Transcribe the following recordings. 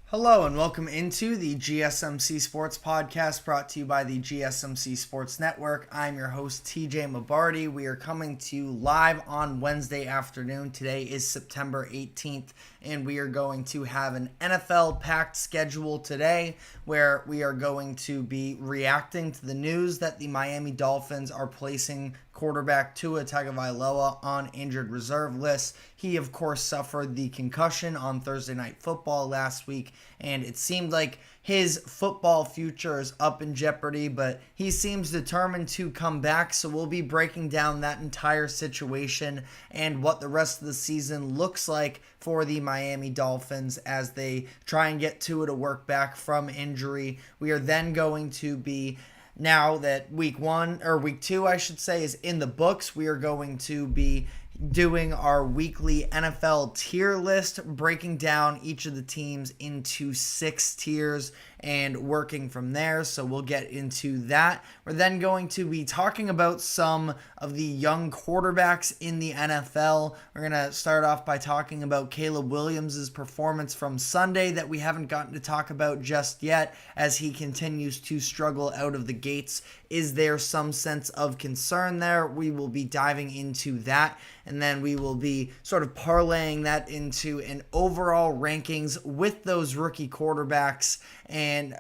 Hello and welcome into the GSMC Sports Podcast brought to you by the GSMC Sports Network. I'm your host TJ Mabarty. We are coming to you live on Wednesday afternoon. Today is September 18th and we are going to have an NFL packed schedule today where we are going to be reacting to the news that the Miami Dolphins are placing quarterback Tua Tagovailoa on injured reserve list. He, of course, suffered the concussion on Thursday Night Football last week, and it seemed like his football future is up in jeopardy, but he seems determined to come back, so we'll be breaking down that entire situation and what the rest of the season looks like for the Miami Dolphins as they try and get Tua to work back from injury. We are then going to be now that week 2, I should say, is in the books, we are going to be doing our weekly NFL tier list, breaking down each of the teams into 6 tiers and working from there. So we'll get into that. We're then going to be talking about some of the young quarterbacks in the NFL. We're going to start off by talking about Caleb Williams' performance from Sunday that we haven't gotten to talk about just yet as he continues to struggle out of the gates. Is there some sense of concern there? We will be diving into that, and then we will be sort of parlaying that into an overall rankings with those rookie quarterbacks and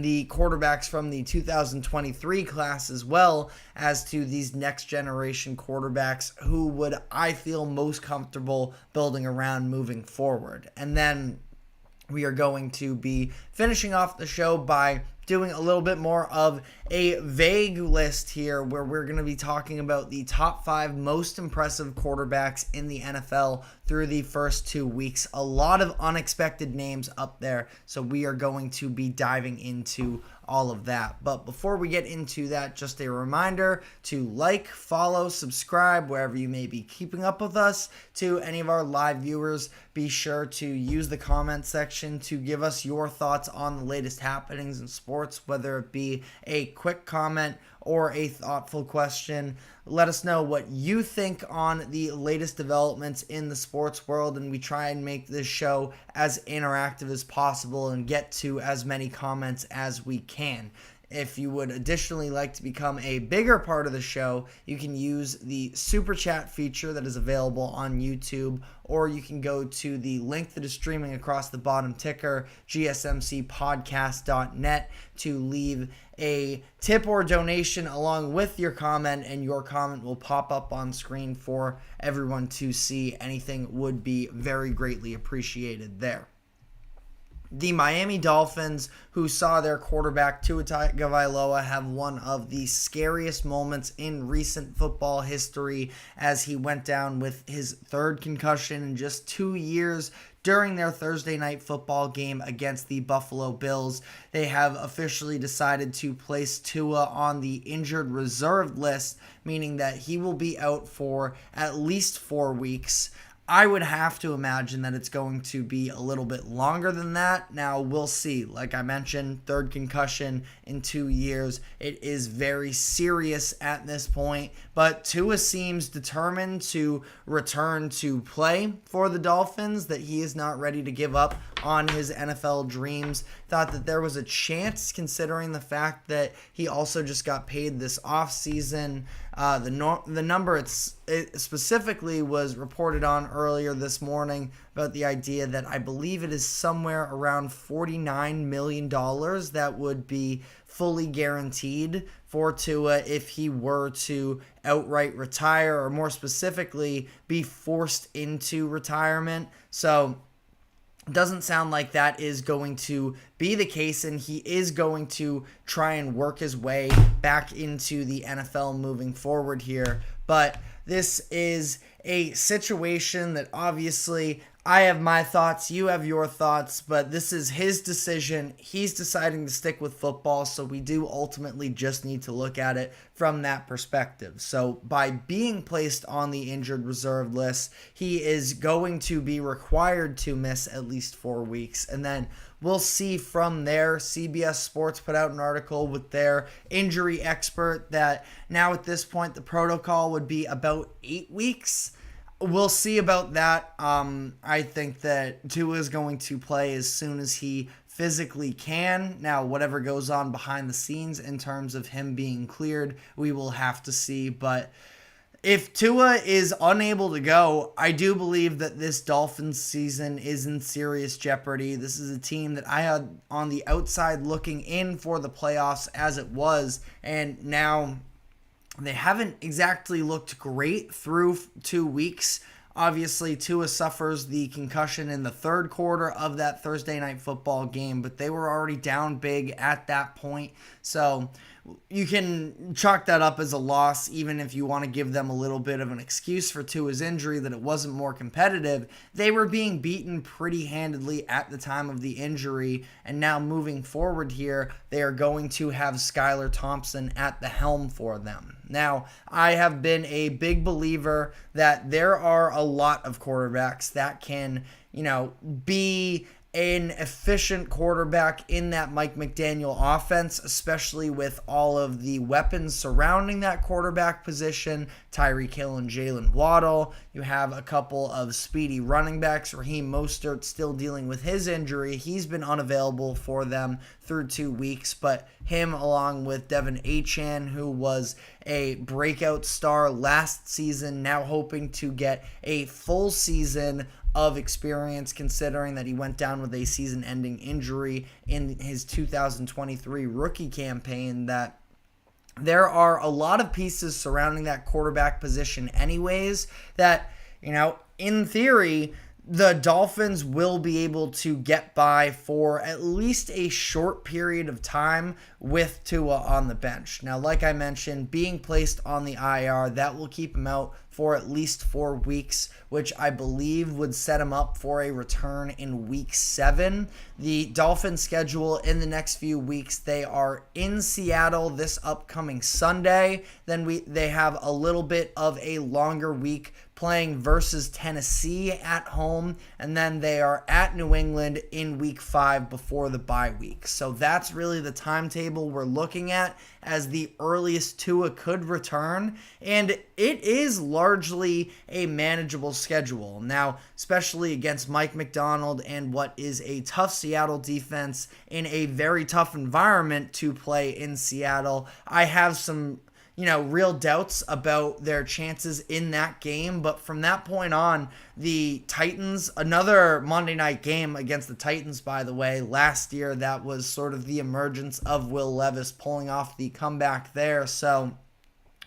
the quarterbacks from the 2023 class, as well as to these next generation quarterbacks who would I feel most comfortable building around moving forward. And then we are going to be finishing off the show by doing a little bit more of a vague list here where we're going to be talking about the top 5 most impressive quarterbacks in the NFL through the first 2 weeks. A lot of unexpected names up there, so we are going to be diving into all of that. But before we get into that, just a reminder to like, follow, subscribe wherever you may be keeping up with us. To any of our live viewers, be sure to use the comment section to give us your thoughts on the latest happenings in sports, whether it be a quick comment or a thoughtful question. Let us know what you think on the latest developments in the sports world, and we try and make this show as interactive as possible and get to as many comments as we can. If you would additionally like to become a bigger part of the show, you can use the super chat feature that is available on YouTube, or you can go to the link that is streaming across the bottom ticker, gsmcpodcast.net, to leave a tip or donation along with your comment, and your comment will pop up on screen for everyone to see. Anything would be very greatly appreciated there. The Miami Dolphins, who saw their quarterback Tua Tagovailoa have one of the scariest moments in recent football history as he went down with his 3rd concussion in just 2 years during their Thursday night football game against the Buffalo Bills. They have officially decided to place Tua on the injured reserve list, meaning that he will be out for at least 4 weeks. I would have to imagine that it's going to be a little bit longer than that. Now, we'll see. Like I mentioned, 3rd concussion in 2 years. It is very serious at this point, but Tua seems determined to return to play for the Dolphins, that he is not ready to give up on his NFL dreams. Thought that there was a chance, considering the fact that he also just got paid this offseason. The number it specifically was reported on earlier this morning about the idea that I believe it is somewhere around $49 million that would be fully guaranteed for Tua if he were to outright retire, or more specifically, be forced into retirement. So doesn't sound like that is going to be the case, and he is going to try and work his way back into the NFL moving forward here. But this is a situation that obviously I have my thoughts, you have your thoughts, but this is his decision. He's deciding to stick with football, so we do ultimately just need to look at it from that perspective. So by being placed on the injured reserve list, he is going to be required to miss at least 4 weeks, and then we'll see from there. CBS Sports put out an article with their injury expert that now at this point the protocol would be about 8 weeks. we'll see about that. I think that Tua is going to play as soon as he physically can. Now, whatever goes on behind the scenes in terms of him being cleared, we will have to see. But if Tua is unable to go, I do believe that this Dolphins season is in serious jeopardy. This is a team that I had on the outside looking in for the playoffs as it was, and now they haven't exactly looked great through 2 weeks. Obviously, Tua suffers the concussion in the third quarter of that Thursday night football game, but they were already down big at that point. So you can chalk that up as a loss, even if you want to give them a little bit of an excuse for Tua's injury, that it wasn't more competitive. They were being beaten pretty handedly at the time of the injury, and now moving forward here, they are going to have Skylar Thompson at the helm for them. Now, I have been a big believer that there are a lot of quarterbacks that can, be an efficient quarterback in that Mike McDaniel offense, especially with all of the weapons surrounding that quarterback position. Tyreek Hill and Jalen Waddle. You have a couple of speedy running backs. Raheem Mostert still dealing with his injury. He's been unavailable for them through 2 weeks, but him along with Devin Achane, who was a breakout star last season, now hoping to get a full season of experience, considering that he went down with a season-ending injury in his 2023 rookie campaign. That there are a lot of pieces surrounding that quarterback position anyways that, in theory, the Dolphins will be able to get by for at least a short period of time with Tua on the bench. Now, like I mentioned, being placed on the IR, that will keep him out for at least 4 weeks, which I believe would set him up for a return in week 7. The Dolphins schedule in the next few weeks, they are in Seattle this upcoming Sunday. Then they have a little bit of a longer week playing versus Tennessee at home, and then they are at New England in week 5 before the bye week. So that's really the timetable we're looking at as the earliest Tua could return, and it is largely a manageable schedule. Now, especially against Mike Macdonald and what is a tough Seattle defense in a very tough environment to play in Seattle, I have some real doubts about their chances in that game. But from that point on, the Titans, another Monday night game against the Titans, by the way, last year, that was sort of the emergence of Will Levis pulling off the comeback there. So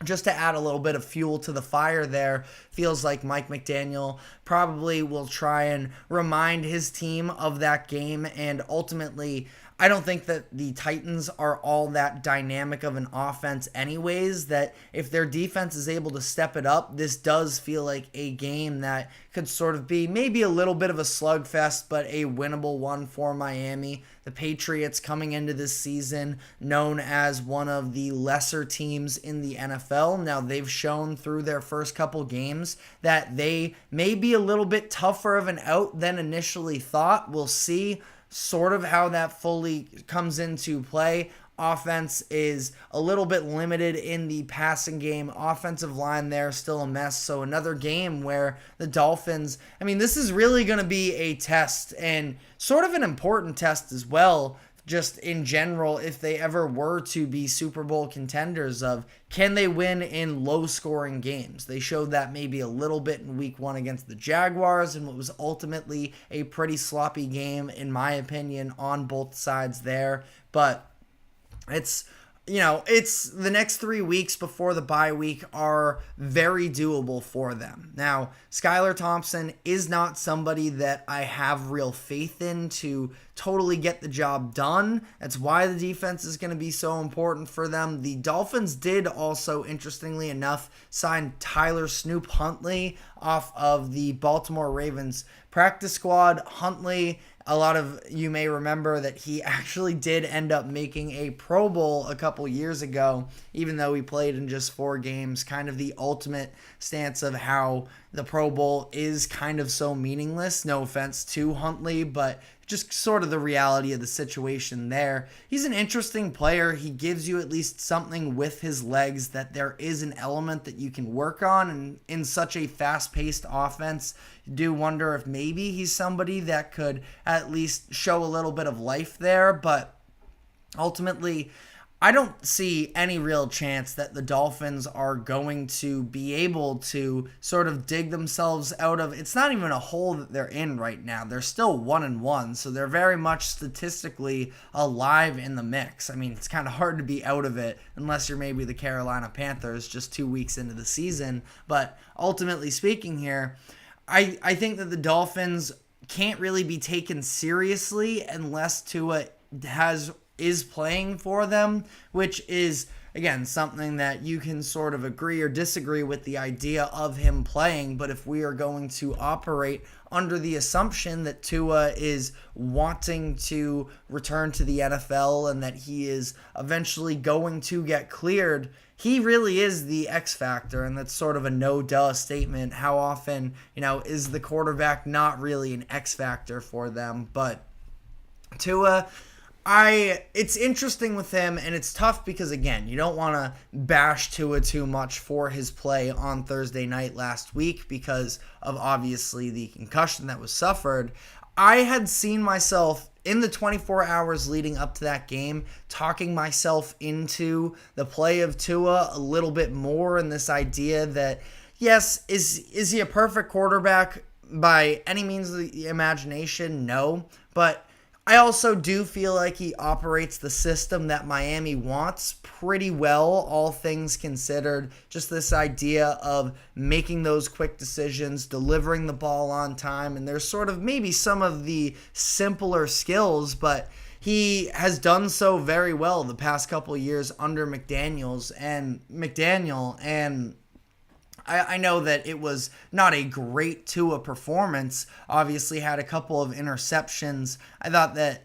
just to add a little bit of fuel to the fire there, feels like Mike McDaniel probably will try and remind his team of that game. And ultimately, I don't think that the Titans are all that dynamic of an offense anyways, that if their defense is able to step it up, this does feel like a game that could sort of be maybe a little bit of a slugfest, but a winnable one for Miami. The Patriots coming into this season known as one of the lesser teams in the NFL. Now, they've shown through their first couple games that they may be a little bit tougher of an out than initially thought. We'll see sort of how that fully comes into play. Offense is a little bit limited in the passing game. Offensive line there still a mess. So another game where the Dolphins, this is really going to be a test, and sort of an important test as well, just in general, if they ever were to be Super Bowl contenders, of can they win in low-scoring games? They showed that maybe a little bit in week 1 against the Jaguars, and what was ultimately a pretty sloppy game, in my opinion, on both sides there. But it's the next 3 weeks before the bye week are very doable for them. Now, Skylar Thompson is not somebody that I have real faith in to totally get the job done. That's why the defense is going to be so important for them. The Dolphins did also, interestingly enough, sign Tyler Snoop Huntley off of the Baltimore Ravens practice squad. Huntley, a lot of you may remember that he actually did end up making a Pro Bowl a couple years ago, even though he played in just 4 games. Kind of the ultimate stance of how the Pro Bowl is kind of so meaningless. No offense to Huntley, but just sort of the reality of the situation there. He's an interesting player. He gives you at least something with his legs, that there is an element that you can work on. And in such a fast-paced offense, you do wonder if maybe he's somebody that could at least show a little bit of life there. But ultimately, I don't see any real chance that the Dolphins are going to be able to sort of dig themselves out of, it's not even a hole that they're in right now. They're still 1-1, so they're very much statistically alive in the mix. I mean, it's kind of hard to be out of it unless you're maybe the Carolina Panthers just 2 weeks into the season. But ultimately speaking here, I think that the Dolphins can't really be taken seriously unless Tua is playing for them, which is, again, something that you can sort of agree or disagree with the idea of him playing. But if we are going to operate under the assumption that Tua is wanting to return to the NFL and that he is eventually going to get cleared, he really is the X factor, and that's sort of a no-duh statement. How often, is the quarterback not really an X factor for them? But Tua, it's interesting with him, and it's tough because, again, you don't want to bash Tua too much for his play on Thursday night last week because of, obviously, the concussion that was suffered. I had seen myself in the 24 hours leading up to that game talking myself into the play of Tua a little bit more, and this idea that, yes, is he a perfect quarterback by any means of the imagination? No, but I also do feel like he operates the system that Miami wants pretty well, all things considered. Just this idea of making those quick decisions, delivering the ball on time, and there's sort of maybe some of the simpler skills, but he has done so very well the past couple of years under McDaniel, and I know that it was not a great Tua performance. Obviously had a couple of interceptions. I thought that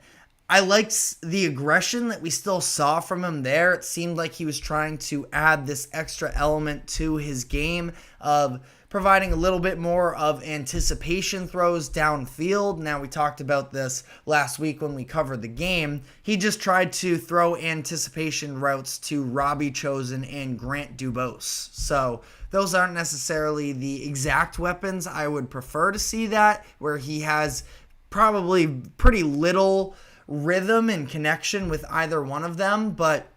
I liked the aggression that we still saw from him there. It seemed like he was trying to add this extra element to his game of providing a little bit more of anticipation throws downfield. Now, we talked about this last week when we covered the game. He just tried to throw anticipation routes to Robbie Chosen and Grant Dubose. So those aren't necessarily the exact weapons I would prefer to see that, where he has probably pretty little rhythm and connection with either one of them. But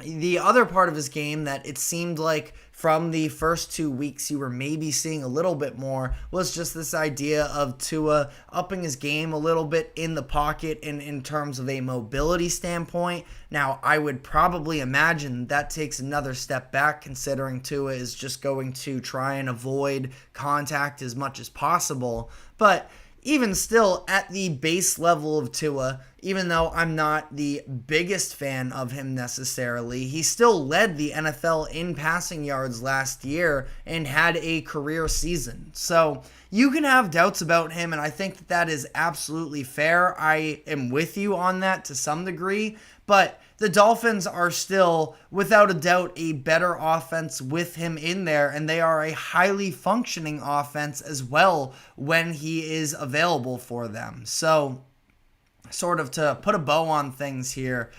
the other part of his game that it seemed like from the first 2 weeks you were maybe seeing a little bit more was just this idea of Tua upping his game a little bit in the pocket in terms of a mobility standpoint. Now, I would probably imagine that takes another step back, considering Tua is just going to try and avoid contact as much as possible. But even still, at the base level of Tua, even though I'm not the biggest fan of him necessarily, he still led the NFL in passing yards last year and had a career season. So you can have doubts about him, and I think that that is absolutely fair. I am with you on that to some degree, but the Dolphins are still, without a doubt, a better offense with him in there, and they are a highly functioning offense as well when he is available for them. So, sort of to put a bow on things here,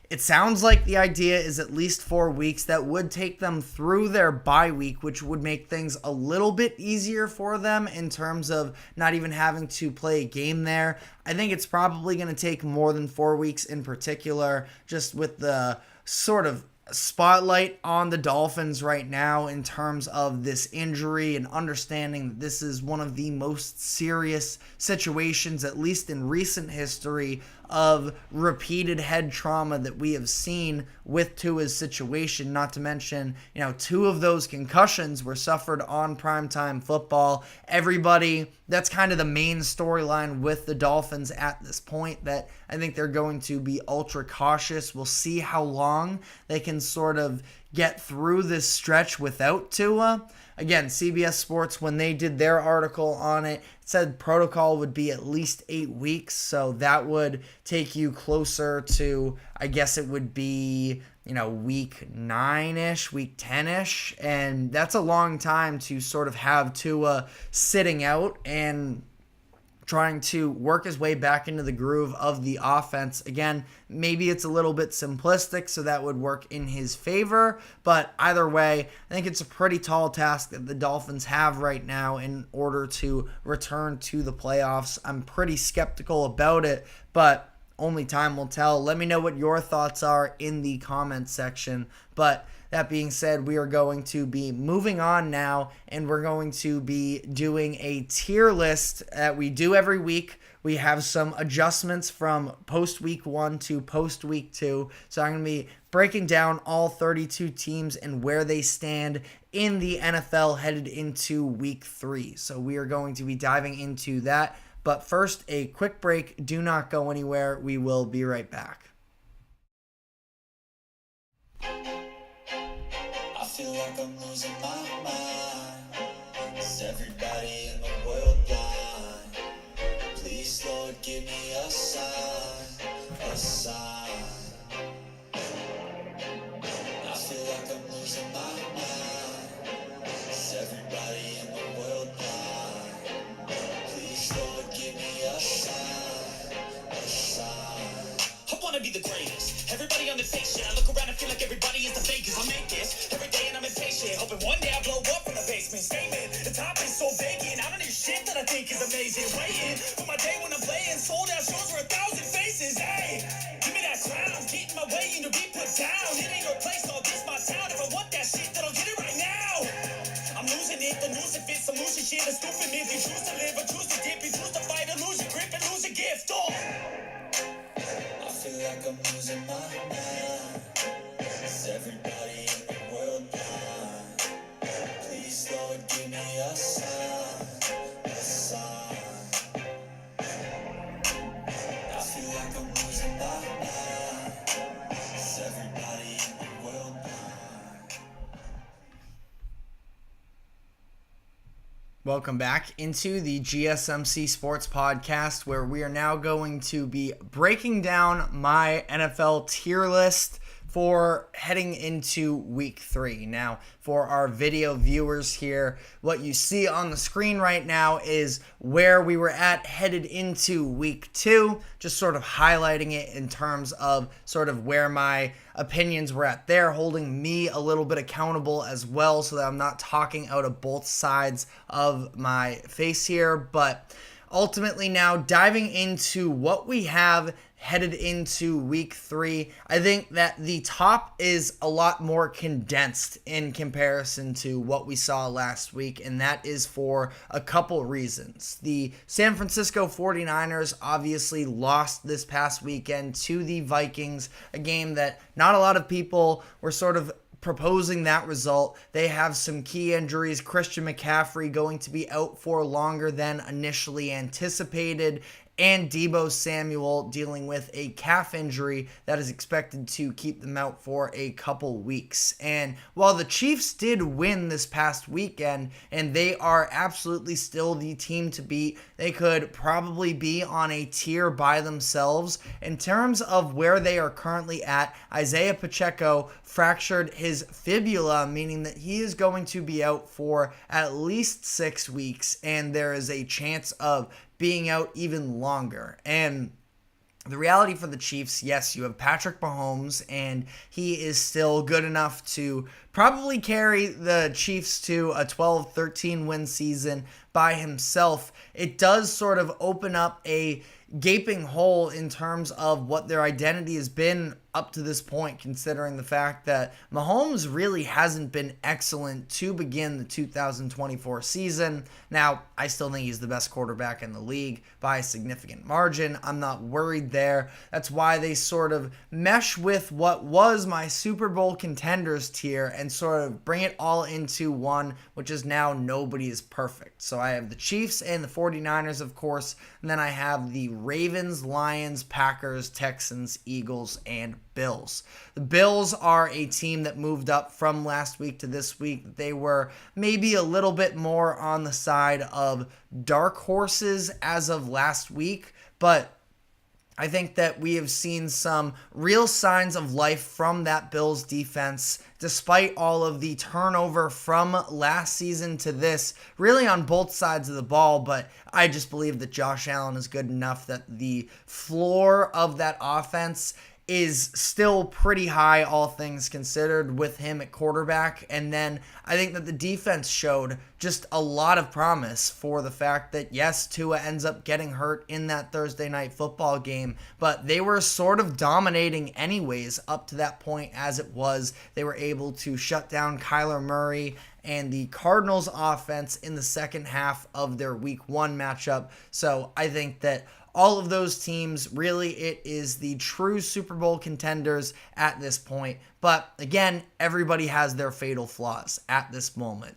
it sounds like the idea is at least 4 weeks. That would take them through their bye week, which would make things a little bit easier for them in terms of not even having to play a game there. I think it's probably going to take more than 4 weeks in particular, just with the sort of spotlight on the Dolphins right now in terms of this injury and understanding that this is one of the most serious situations, at least in recent history, of repeated head trauma that we have seen with Tua's situation. Not to mention, 2 of those concussions were suffered on primetime football. Everybody, that's kind of the main storyline with the Dolphins at this point, that I think they're going to be ultra cautious. We'll see how long they can sort of get through this stretch without Tua. Again, CBS Sports, when they did their article on it, said protocol would be at least 8 weeks. So that would take you closer to, I guess it would be, week 9-ish, week 10-ish. And that's a long time to sort of have Tua sitting out. And trying to work his way back into the groove of the offense. Again, maybe it's a little bit simplistic, so that would work in his favor. But either way, I think it's a pretty tall task that the Dolphins have right now in order to return to the playoffs. I'm pretty skeptical about it, but only time will tell. Let me know what your thoughts are in the comments section. But that being said, we are going to be moving on now, and we're going to be doing a tier list that we do every week. We have some adjustments from post-week 1 to post-week 2. So I'm going to be breaking down all 32 teams and where they stand in the NFL headed into week 3. So we are going to be diving into that. But first, a quick break. Do not go anywhere. We will be right back. I feel like I'm losing my mind. Is everybody in the world blind? Please, Lord, give me a sign, a sign. I feel like I'm losing my mind. Is everybody in the world blind? Please, Lord, give me a sign, a sign. I wanna be the greatest. Everybody on the fake shit. I look around and feel like everybody is the fakest. I make this every day and I'm impatient. Hoping one day I blow up from the basement. Statement, the top is so vacant. I don't hear shit that I think is amazing. Waiting for my day when I'm playing. Sold out shows for 1,000 faces. Hey, give me that sound. Getting my way into be put down. It ain't no place, all this my sound. If I want that shit, then I'll get it right now. I'm losing it, the news if it's some losing shit. A stupid myth. You choose to live or choose to dip. You choose to fight or lose your grip and lose a gift. Oh, I feel like I'm losing my mind. Is everybody in the world blind? Please, Lord, give me a sign, a sign. I feel like I'm losing my mind. Is everybody in the world blind? Welcome back into the GSMC Sports Podcast, where we are now going to be breaking down my NFL tier list for heading into week 3. Now, for our video viewers here, what you see on the screen right now is where we were at headed into week 2, just sort of highlighting it in terms of sort of where my opinions were at there, holding me a little bit accountable as well so that I'm not talking out of both sides of my face here. But ultimately now diving into what we have headed into week 3, I think that the top is a lot more condensed in comparison to what we saw last week, and that is for a couple reasons. The San Francisco 49ers obviously lost this past weekend to the Vikings, a game that not a lot of people were sort of proposing that result. They have some key injuries. Christian McCaffrey going to be out for longer than initially anticipated, and Deebo Samuel dealing with a calf injury that is expected to keep them out for a couple weeks. And while the Chiefs did win this past weekend, and they are absolutely still the team to beat, they could probably be on a tier by themselves. In terms of where they are currently at, Isaiah Pacheco fractured his fibula, meaning that he is going to be out for at least 6 weeks, and there is a chance of being out even longer. And the reality for the Chiefs, yes, you have Patrick Mahomes, and he is still good enough to probably carry the Chiefs to a 12-13 win season by himself. It does sort of open up a gaping hole in terms of what their identity has been up to this point, considering the fact that Mahomes really hasn't been excellent to begin the 2024 season. Now, I still think he's the best quarterback in the league by a significant margin. I'm not worried there. That's why they sort of mesh with what was my Super Bowl contenders tier and sort of bring it all into one, which is now nobody is perfect. So I have the Chiefs and the 49ers, of course, and then I have the Ravens, Lions, Packers, Texans, Eagles, and Bills. The Bills are a team that moved up from last week to this week. They were maybe a little bit more on the side of dark horses as of last week, but I think that we have seen some real signs of life from that Bills defense, despite all of the turnover from last season to this, really on both sides of the ball. But I just believe that Josh Allen is good enough that the floor of that offense is still pretty high, all things considered, with him at quarterback. And then I think that the defense showed just a lot of promise for the fact that, yes, Tua ends up getting hurt in that Thursday night football game, but they were sort of dominating anyways up to that point as it was. They were able to shut down Kyler Murray and the Cardinals offense in the second half of their week 1 matchup. So I think that all of those teams, really, it is the true Super Bowl contenders at this point. But again, everybody has their fatal flaws at this moment.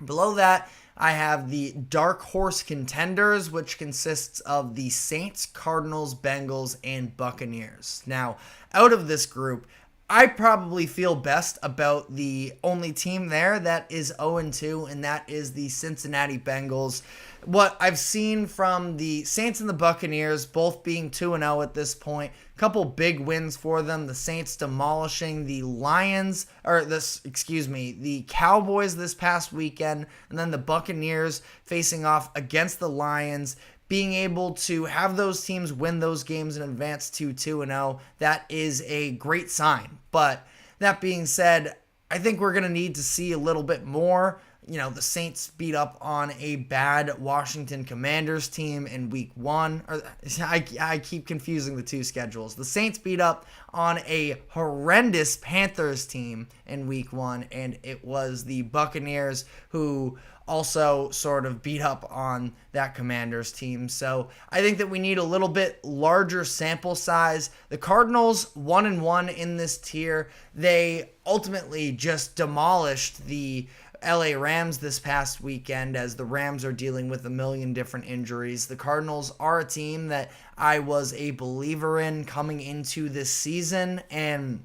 Below that, I have the dark horse contenders, which consists of the Saints, Cardinals, Bengals, and Buccaneers. Now, out of this group, I probably feel best about the only team there that is 0-2, and that is the Cincinnati Bengals. What I've seen from the Saints and the Buccaneers, both being 2-0 at this point, a couple big wins for them. The Saints demolishing the the Cowboys this past weekend, and then the Buccaneers facing off against the Lions. Being able to have those teams win ththose games in advance to 2-0, that is a great sign. But that being said, I think we're going to need to see a little bit more. The Saints beat up on a bad Washington Commanders team in week 1. I keep confusing the two schedules. The Saints beat up on a horrendous Panthers team in week 1, and it was the Buccaneers who also sort of beat up on that Commanders team. So I think that we need a little bit larger sample size. The Cardinals 1-1 in this tier. They ultimately just demolished the LA Rams this past weekend as the Rams are dealing with a million different injuries. The Cardinals are a team that I was a believer in coming into this season, and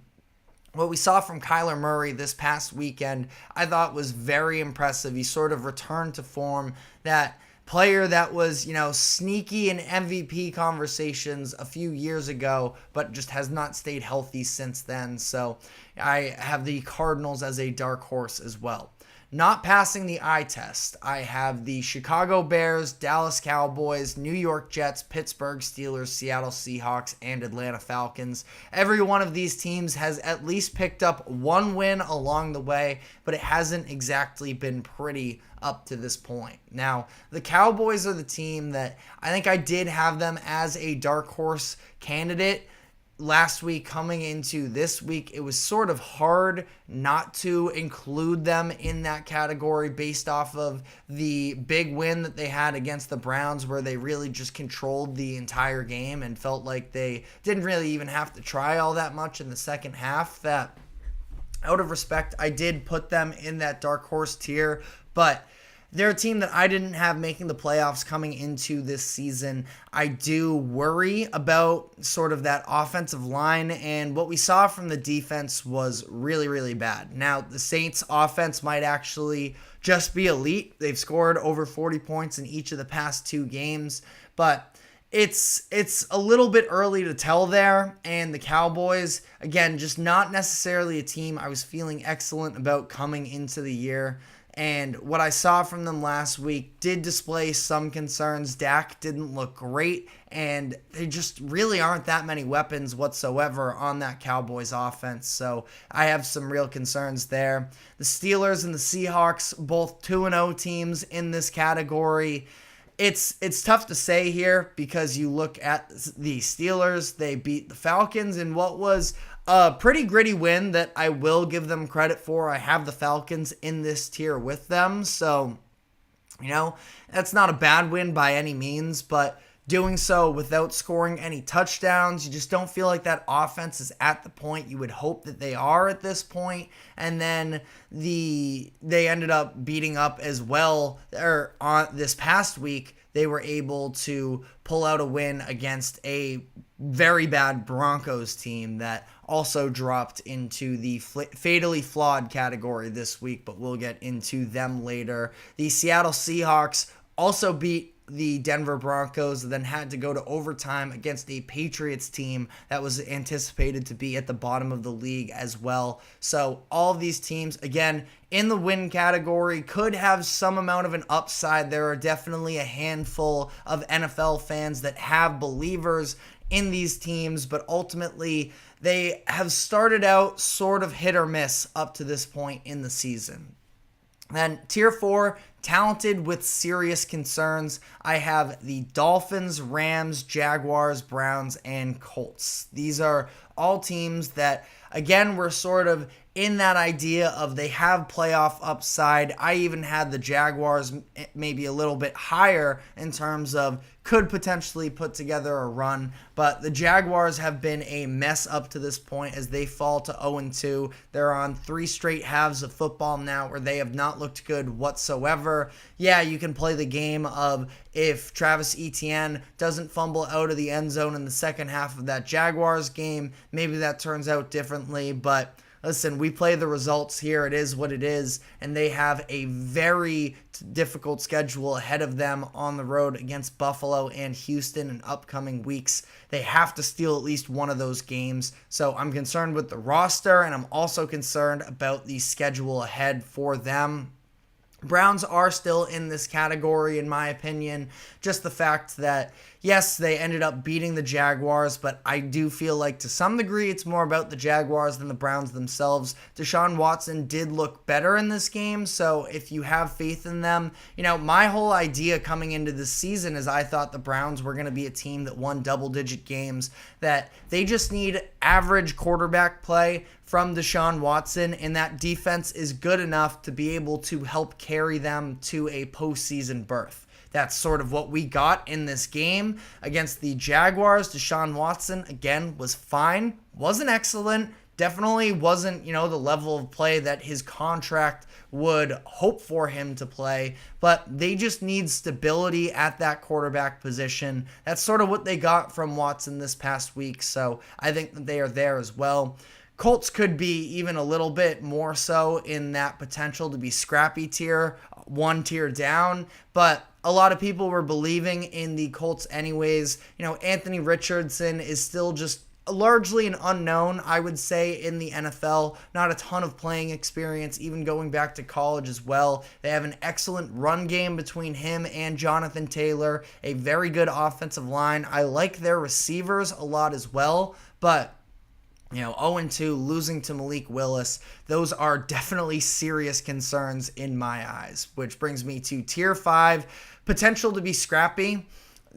what we saw from Kyler Murray this past weekend, I thought was very impressive. He sort of returned to form, that player that was, sneaky in MVP conversations a few years ago, but just has not stayed healthy since then. So I have the Cardinals as a dark horse as well. Not passing the eye test, I have the Chicago Bears, Dallas Cowboys, New York Jets, Pittsburgh Steelers, Seattle Seahawks, and Atlanta Falcons. Every one of these teams has at least picked up one win along the way, but it hasn't exactly been pretty up to this point. Now, the Cowboys are the team that I think I did have them as a dark horse candidate last week. Coming into this week, it was sort of hard not to include them in that category based off of the big win that they had against the Browns, where they really just controlled the entire game and felt like they didn't really even have to try all that much in the second half. That, out of respect, I did put them in that dark horse tier, but they're a team that I didn't have making the playoffs coming into this season. I do worry about sort of that offensive line, and what we saw from the defense was really, really bad. Now, the Saints offense might actually just be elite. They've scored over 40 points in each of the past 2 games, but it's a little bit early to tell there. And the Cowboys, again, just not necessarily a team I was feeling excellent about coming into the year. And what I saw from them last week did display some concerns. Dak didn't look great, and they just really aren't that many weapons whatsoever on that Cowboys offense. So I have some real concerns there. The Steelers and the Seahawks, both 2-0 teams in this category. It's tough to say here because you look at the Steelers, they beat the Falcons in what was a pretty gritty win that I will give them credit for. I have the Falcons in this tier with them, so, that's not a bad win by any means, but doing so without scoring any touchdowns, you just don't feel like that offense is at the point you would hope that they are at this point. And then they ended up beating up as well, or on this past week, they were able to pull out a win against a very bad Broncos team that also dropped into the fatally flawed category this week, but we'll get into them later. The Seattle Seahawks also beat the Denver Broncos, then had to go to overtime against a Patriots team that was anticipated to be at the bottom of the league as well. So all of these teams, again, in the win category, could have some amount of an upside. There are definitely a handful of NFL fans that have believers in these teams, but ultimately they have started out sort of hit or miss up to this point in the season. Then tier 4, talented with serious concerns, I have the Dolphins, Rams, Jaguars, Browns, and Colts. These are all teams that, again, were sort of in that idea of they have playoff upside. I even had the Jaguars maybe a little bit higher in terms of could potentially put together a run, but the Jaguars have been a mess up to this point as they fall to 0-2. They're on 3 straight halves of football now where they have not looked good whatsoever. Yeah, you can play the game of if Travis Etienne doesn't fumble out of the end zone in the second half of that Jaguars game, maybe that turns out differently, but listen, we play the results here. It is what it is. And they have a very difficult schedule ahead of them on the road against Buffalo and Houston in upcoming weeks. They have to steal at least one of those games. So I'm concerned with the roster, and I'm also concerned about the schedule ahead for them. Browns are still in this category, in my opinion. Just the fact that, yes, they ended up beating the Jaguars, but I do feel like to some degree it's more about the Jaguars than the Browns themselves. Deshaun Watson did look better in this game, so if you have faith in them, my whole idea coming into this season is I thought the Browns were going to be a team that won double-digit games, that they just need average quarterback play from Deshaun Watson, and that defense is good enough to be able to help carry them to a postseason berth. That's sort of what we got in this game against the Jaguars. Deshaun Watson, again, was fine. Wasn't excellent. Definitely wasn't, the level of play that his contract would hope for him to play. But they just need stability at that quarterback position. That's sort of what they got from Watson this past week. So I think that they are there as well. Colts could be even a little bit more so in that potential to be scrappy tier, one tier down, but a lot of people were believing in the Colts anyways. Anthony Richardson is still just largely an unknown, I would say, in the NFL. Not a ton of playing experience, even going back to college as well. They have an excellent run game between him and Jonathan Taylor, a very good offensive line. I like their receivers a lot as well, but 0-2, losing to Malik Willis, those are definitely serious concerns in my eyes, which brings me to tier 5, potential to be scrappy.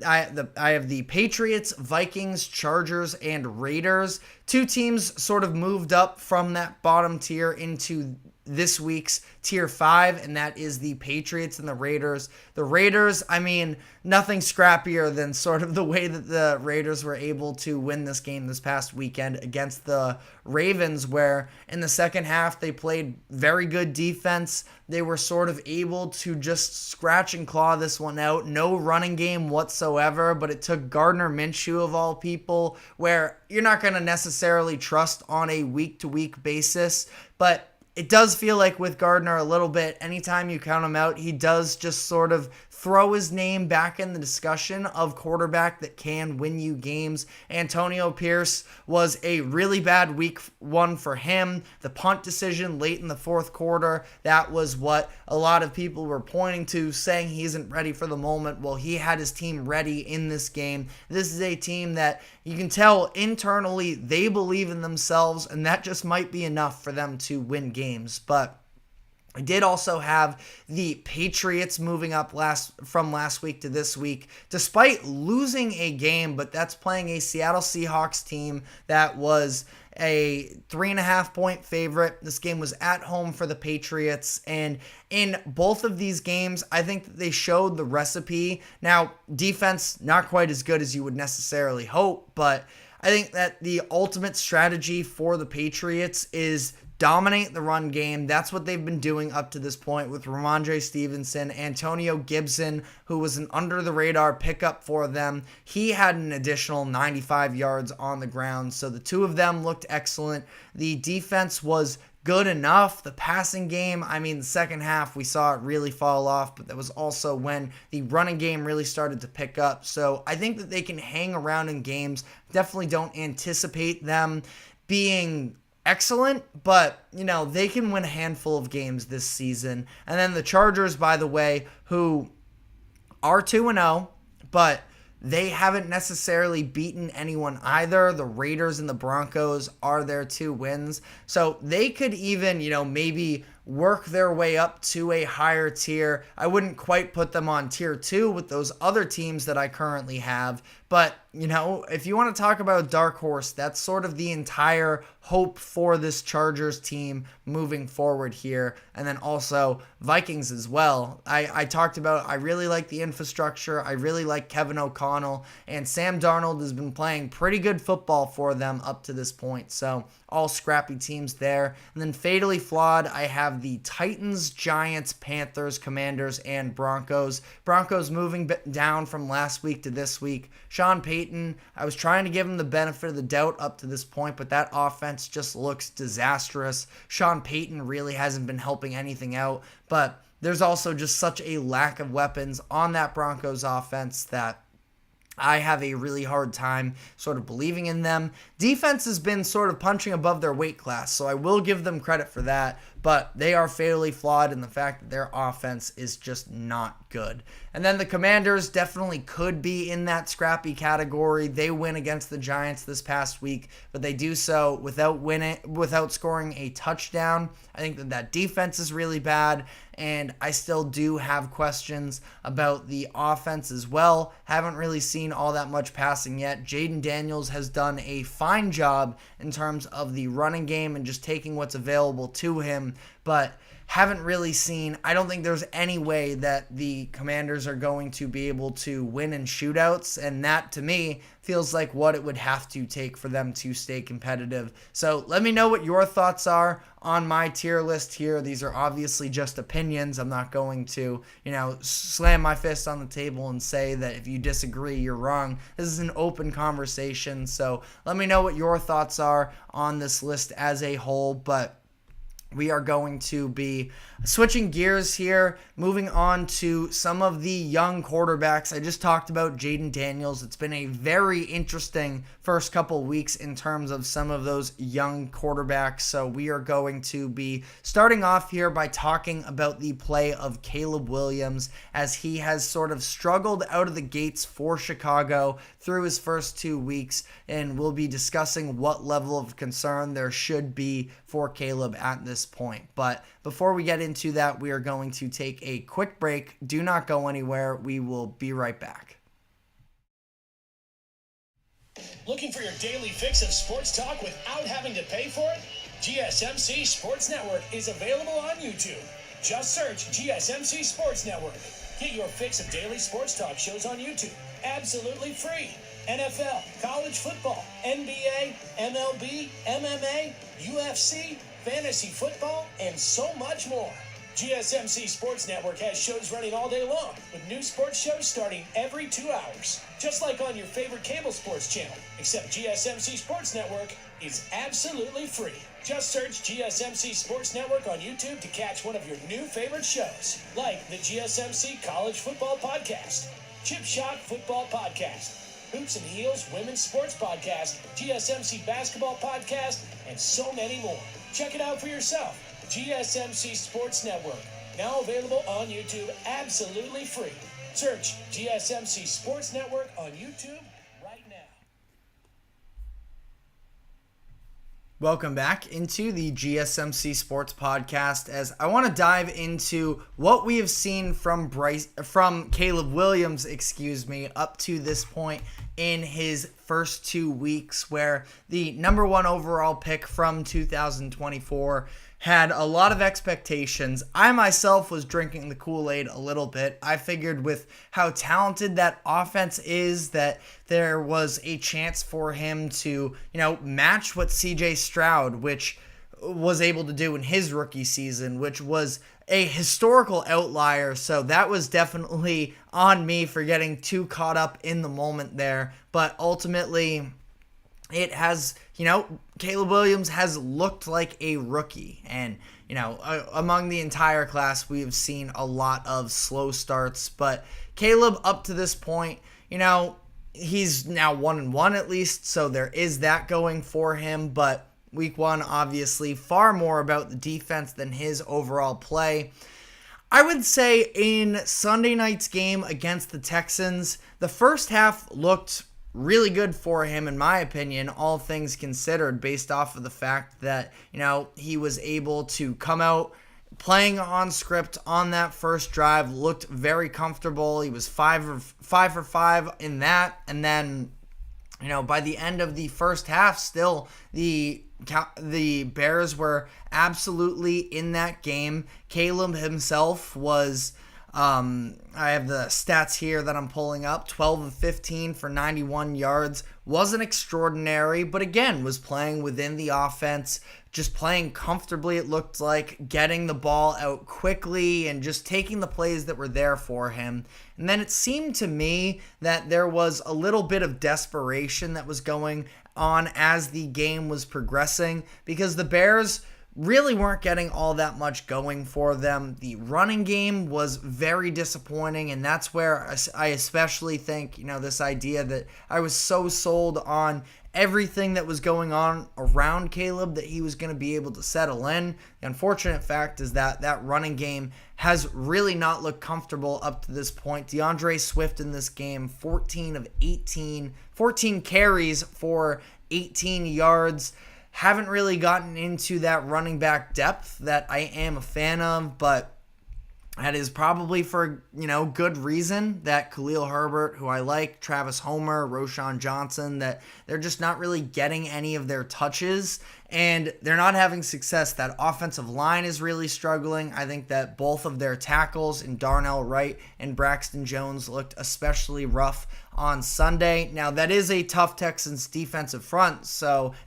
I have the Patriots, Vikings, Chargers, and Raiders. 2 teams sort of moved up from that bottom tier into this week's tier 5, and that is the Patriots and the Raiders. The Raiders, nothing scrappier than sort of the way that the Raiders were able to win this game this past weekend against the Ravens, where in the second half they played very good defense. They were sort of able to just scratch and claw this one out. No running game whatsoever, but it took Gardner Minshew of all people, where you're not going to necessarily trust on a week-to-week basis, but it does feel like with Gardner a little bit, anytime you count him out, he does just sort of throw his name back in the discussion of quarterback that can win you games. Antonio Pierce was a really bad week 1 for him. The punt decision late in the fourth quarter, that was what a lot of people were pointing to, saying he isn't ready for the moment. Well, he had his team ready in this game. This is a team that you can tell internally they believe in themselves, and that just might be enough for them to win games. But I did also have the Patriots moving up from last week to this week, despite losing a game, but that's playing a Seattle Seahawks team that was a 3.5-point favorite. This game was at home for the Patriots, and in both of these games, I think that they showed the recipe. Now, defense, not quite as good as you would necessarily hope, but I think that the ultimate strategy for the Patriots is dominate the run game. That's what they've been doing up to this point with Ramondre Stevenson. Antonio Gibson, who was an under-the-radar pickup for them, he had an additional 95 yards on the ground. So the two of them looked excellent. The defense was good enough. The passing game, I mean, the second half, we saw it really fall off, but that was also when the running game really started to pick up. So I think that they can hang around in games. Definitely don't anticipate them being excellent, but, they can win a handful of games this season. And then the Chargers, by the way, who are 2-0, but they haven't necessarily beaten anyone either. The Raiders and the Broncos are their 2 wins. So they could even, maybe work their way up to a higher tier. I wouldn't quite put them on tier 2 with those other teams that I currently have. But, if you want to talk about dark horse, that's sort of the entire hope for this Chargers team moving forward here. And then also Vikings as well. I talked about, I really like the infrastructure. I really like Kevin O'Connell. And Sam Darnold has been playing pretty good football for them up to this point. So all scrappy teams there. And then fatally flawed, I have the Titans, Giants, Panthers, Commanders, and Broncos. Broncos moving down from last week to this week. Sean Payton, I was trying to give him the benefit of the doubt up to this point, but that offense just looks disastrous. Sean Payton really hasn't been helping anything out, but there's also just such a lack of weapons on that Broncos offense that I have a really hard time sort of believing in them. Defense has been sort of punching above their weight class, so I will give them credit for that, but they are fatally flawed in the fact that their offense is just not good. And then the Commanders definitely could be in that scrappy category. They win against the Giants this past week, but they do so without scoring a touchdown. I think that defense is really bad, and I still do have questions about the offense as well. Haven't really seen all that much passing yet. Jaden Daniels has done a fine job in terms of the running game and just taking what's available to him, but haven't really seen, I don't think there's any way that the Commanders are going to be able to win in shootouts, and that to me feels like what it would have to take for them to stay competitive. So let me know what your thoughts are on my tier list here. These are obviously just opinions. I'm not going to, slam my fist on the table and say that if you disagree, you're wrong. This is an open conversation, so let me know what your thoughts are on this list as a whole, but we are going to be switching gears here, moving on to some of the young quarterbacks. I just talked about Jaden Daniels. It's been a very interesting first couple weeks in terms of some of those young quarterbacks. So we are going to be starting off here by talking about the play of Caleb Williams, as he has sort of struggled out of the gates for Chicago through his first 2 weeks, and we'll be discussing what level of concern there should be for Caleb at this point. But before we get into that, we are going to take a quick break. Do not go anywhere. We will be right back. Looking for your daily fix of sports talk without having to pay for it? GSMC Sports Network is available on YouTube. Just search GSMC Sports Network. Get your fix of daily sports talk shows on YouTube, absolutely free. NFL, college football, NBA, MLB, MMA, UFC, fantasy football, and so much more. GSMC Sports Network has shows running all day long, with new sports shows starting every 2 hours. Just like on your favorite cable sports channel, except GSMC Sports Network is absolutely free. Just search GSMC Sports Network on YouTube to catch one of your new favorite shows, like the GSMC College Football Podcast, Chip Shot Football Podcast, Hoops and Heels Women's Sports Podcast, GSMC Basketball Podcast, and so many more. Check it out for yourself. GSMC Sports Network, now available on YouTube absolutely free. Search GSMC Sports Network on YouTube right now. Welcome back into the GSMC Sports Podcast, as I want to dive into what we have seen from Caleb Williams, up to this point in his first 2 weeks, where the number 1 overall pick from 2024 had a lot of expectations. I myself was drinking the Kool-Aid a little bit. I figured with how talented that offense is, that there was a chance for him to, match what CJ Stroud, which was able to do in his rookie season, which was a historical outlier. So that was definitely on me for getting too caught up in the moment there. But ultimately, it has, Caleb Williams has looked like a rookie. And, among the entire class, we have seen a lot of slow starts. But Caleb, up to this point, he's now 1-1 at least. So there is that going for him. But week one, obviously, far more about the defense than his overall play. I would say in Sunday night's game against the Texans, the first half looked really good for him, in my opinion, all things considered, based off of the fact that, he was able to come out playing on script on that first drive, looked very comfortable. He was 5 for 5 in that. And then, by the end of the first half, still the Bears were absolutely in that game. Caleb himself was, I have the stats here that I'm pulling up, 12 of 15 for 91 yards. Wasn't extraordinary, but again, was playing within the offense, just playing comfortably, it looked like, getting the ball out quickly and just taking the plays that were there for him. And then it seemed to me that there was a little bit of desperation that was going on as the game was progressing, because the Bears really weren't getting all that much going for them. The running game was very disappointing, and that's where I especially think, this idea that I was so sold on everything that was going on around Caleb that he was going to be able to settle in. The unfortunate fact is that that running game has really not looked comfortable up to this point. DeAndre Swift in this game, 14 carries for 18 yards. Haven't really gotten into that running back depth that I am a fan of, but that is probably for, good reason that Khalil Herbert, who I like, Travis Homer, Roschon Johnson, that they're just not really getting any of their touches, and they're not having success. That offensive line is really struggling. I think that both of their tackles in Darnell Wright and Braxton Jones looked especially rough on Sunday. Now, that is a tough Texans defensive front,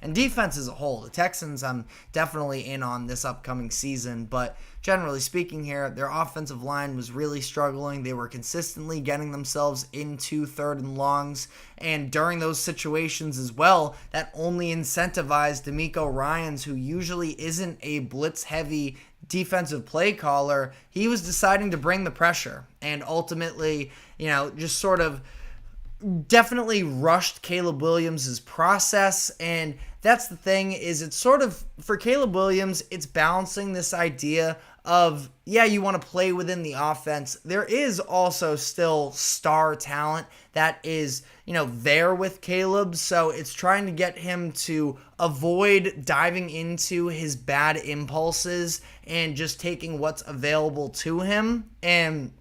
and defense as a whole. The Texans, I'm definitely in on this upcoming season, but generally speaking here, their offensive line was really struggling. They were consistently getting themselves into 3rd and longs, and during those situations as well, that only incentivized DeMeco Ryans, who usually isn't a blitz-heavy defensive play caller. He was deciding to bring the pressure, and ultimately, just sort of definitely rushed Caleb Williams' process. And that's the thing, is it's sort of, for Caleb Williams, it's balancing this idea of, you want to play within the offense. There is also still star talent that is, there with Caleb. So it's trying to get him to avoid diving into his bad impulses and just taking what's available to him. And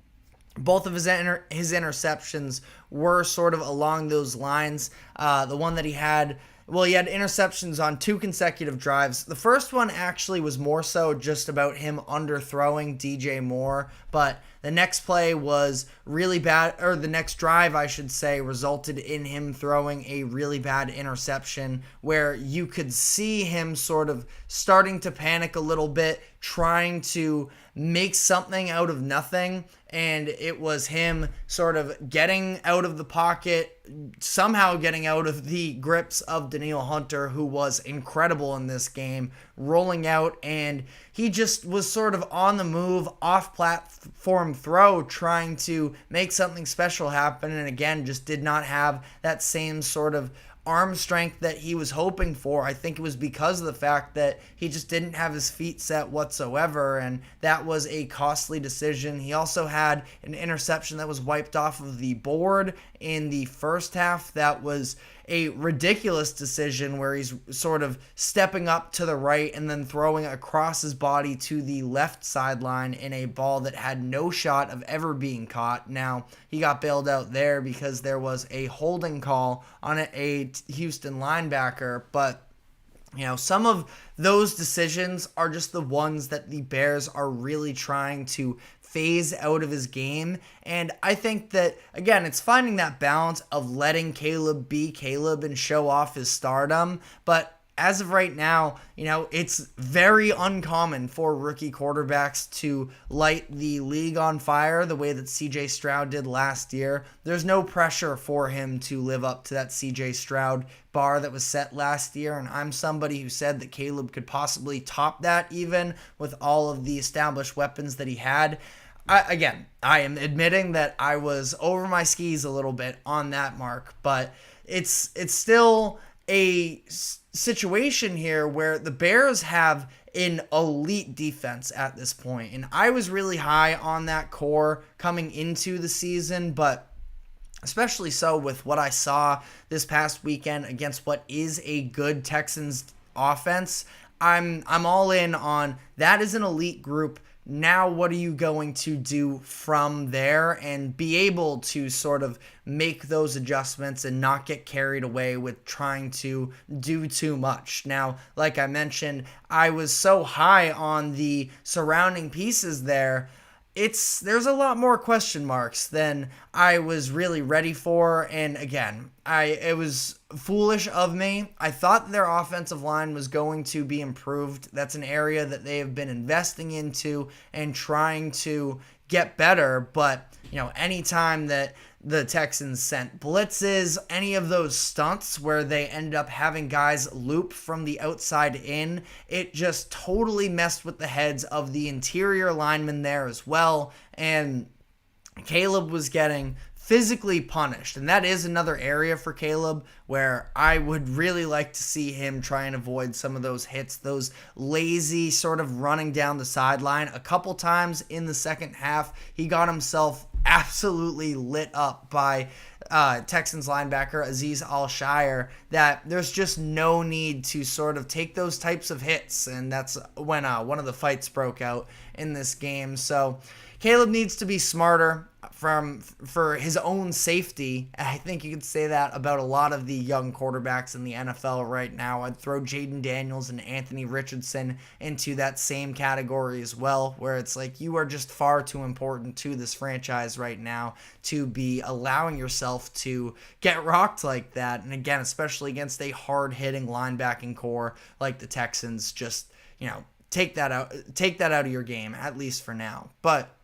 both of his interceptions were sort of along those lines. The one that he had interceptions on 2 consecutive drives. The first one actually was more so just about him underthrowing DJ Moore, but the next play was really bad, or the next drive, I should say, resulted in him throwing a really bad interception where you could see him sort of starting to panic a little bit, trying to make something out of nothing. And it was him sort of getting out of the pocket, somehow getting out of the grips of Danielle Hunter, who was incredible in this game, rolling out, and he just was sort of on the move, off-platform throw, trying to make something special happen, and again, just did not have that same sort of arm strength that he was hoping for. I think it was because of the fact that he just didn't have his feet set whatsoever, and that was a costly decision. He also had an interception that was wiped off of the board in the first half. That was a ridiculous decision where he's sort of stepping up to the right and then throwing across his body to the left sideline in a ball that had no shot of ever being caught. Now, he got bailed out there because there was a holding call on a Houston linebacker, but some of those decisions are just the ones that the Bears are really trying to phase out of his game. And I think that, again, it's finding that balance of letting Caleb be Caleb and show off his stardom, but as of right now, it's very uncommon for rookie quarterbacks to light the league on fire the way that CJ Stroud did last year. There's no pressure for him to live up to that CJ Stroud bar that was set last year, and I'm somebody who said that Caleb could possibly top that even with all of the established weapons that he had. I am admitting that I was over my skis a little bit on that mark, but it's still a situation here where the Bears have an elite defense at this point, and I was really high on that core coming into the season, but especially so with what I saw this past weekend against what is a good Texans offense. I'm all in on that is an elite group. Now, what are you going to do from there and be able to sort of make those adjustments and not get carried away with trying to do too much? Now, like I mentioned, I was so high on the surrounding pieces there. There's a lot more question marks than I was really ready for. And again, it was foolish of me. I thought their offensive line was going to be improved. That's an area that they have been investing into and trying to get better. But, anytime that the Texans sent blitzes, any of those stunts where they ended up having guys loop from the outside in, it just totally messed with the heads of the interior linemen there as well. And Caleb was getting physically punished. And that is another area for Caleb where I would really like to see him try and avoid some of those hits, those lazy sort of running down the sideline. A couple times in the second half, he got himself absolutely lit up by Texans linebacker Azeez Al-Shire, that there's just no need to sort of take those types of hits. And that's when one of the fights broke out in this game. So Caleb needs to be smarter for his own safety. I think you could say that about a lot of the young quarterbacks in the NFL right now. I'd throw Jaden Daniels and Anthony Richardson into that same category as well, where it's like you are just far too important to this franchise right now to be allowing yourself to get rocked like that. And again, especially against a hard-hitting linebacking core like the Texans, just, take that out of your game, at least for now. But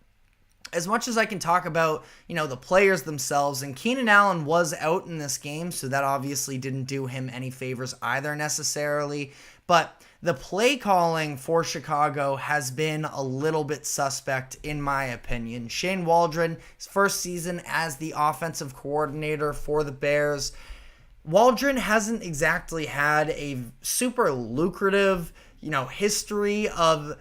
as much as I can talk about, the players themselves, and Keenan Allen was out in this game, so that obviously didn't do him any favors either necessarily. But the play calling for Chicago has been a little bit suspect in my opinion. Shane Waldron, his first season as the offensive coordinator for the Bears, Waldron hasn't exactly had a super lucrative, history of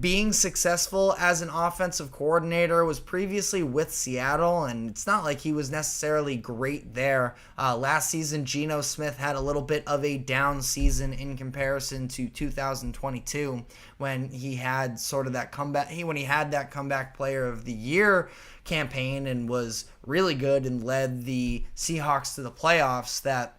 being successful as an offensive coordinator. Was previously with Seattle, and it's not like he was necessarily great there. Last season, Geno Smith had a little bit of a down season in comparison to 2022 when he had sort of that comeback. When he had that comeback player of the year campaign and was really good and led the Seahawks to the playoffs. That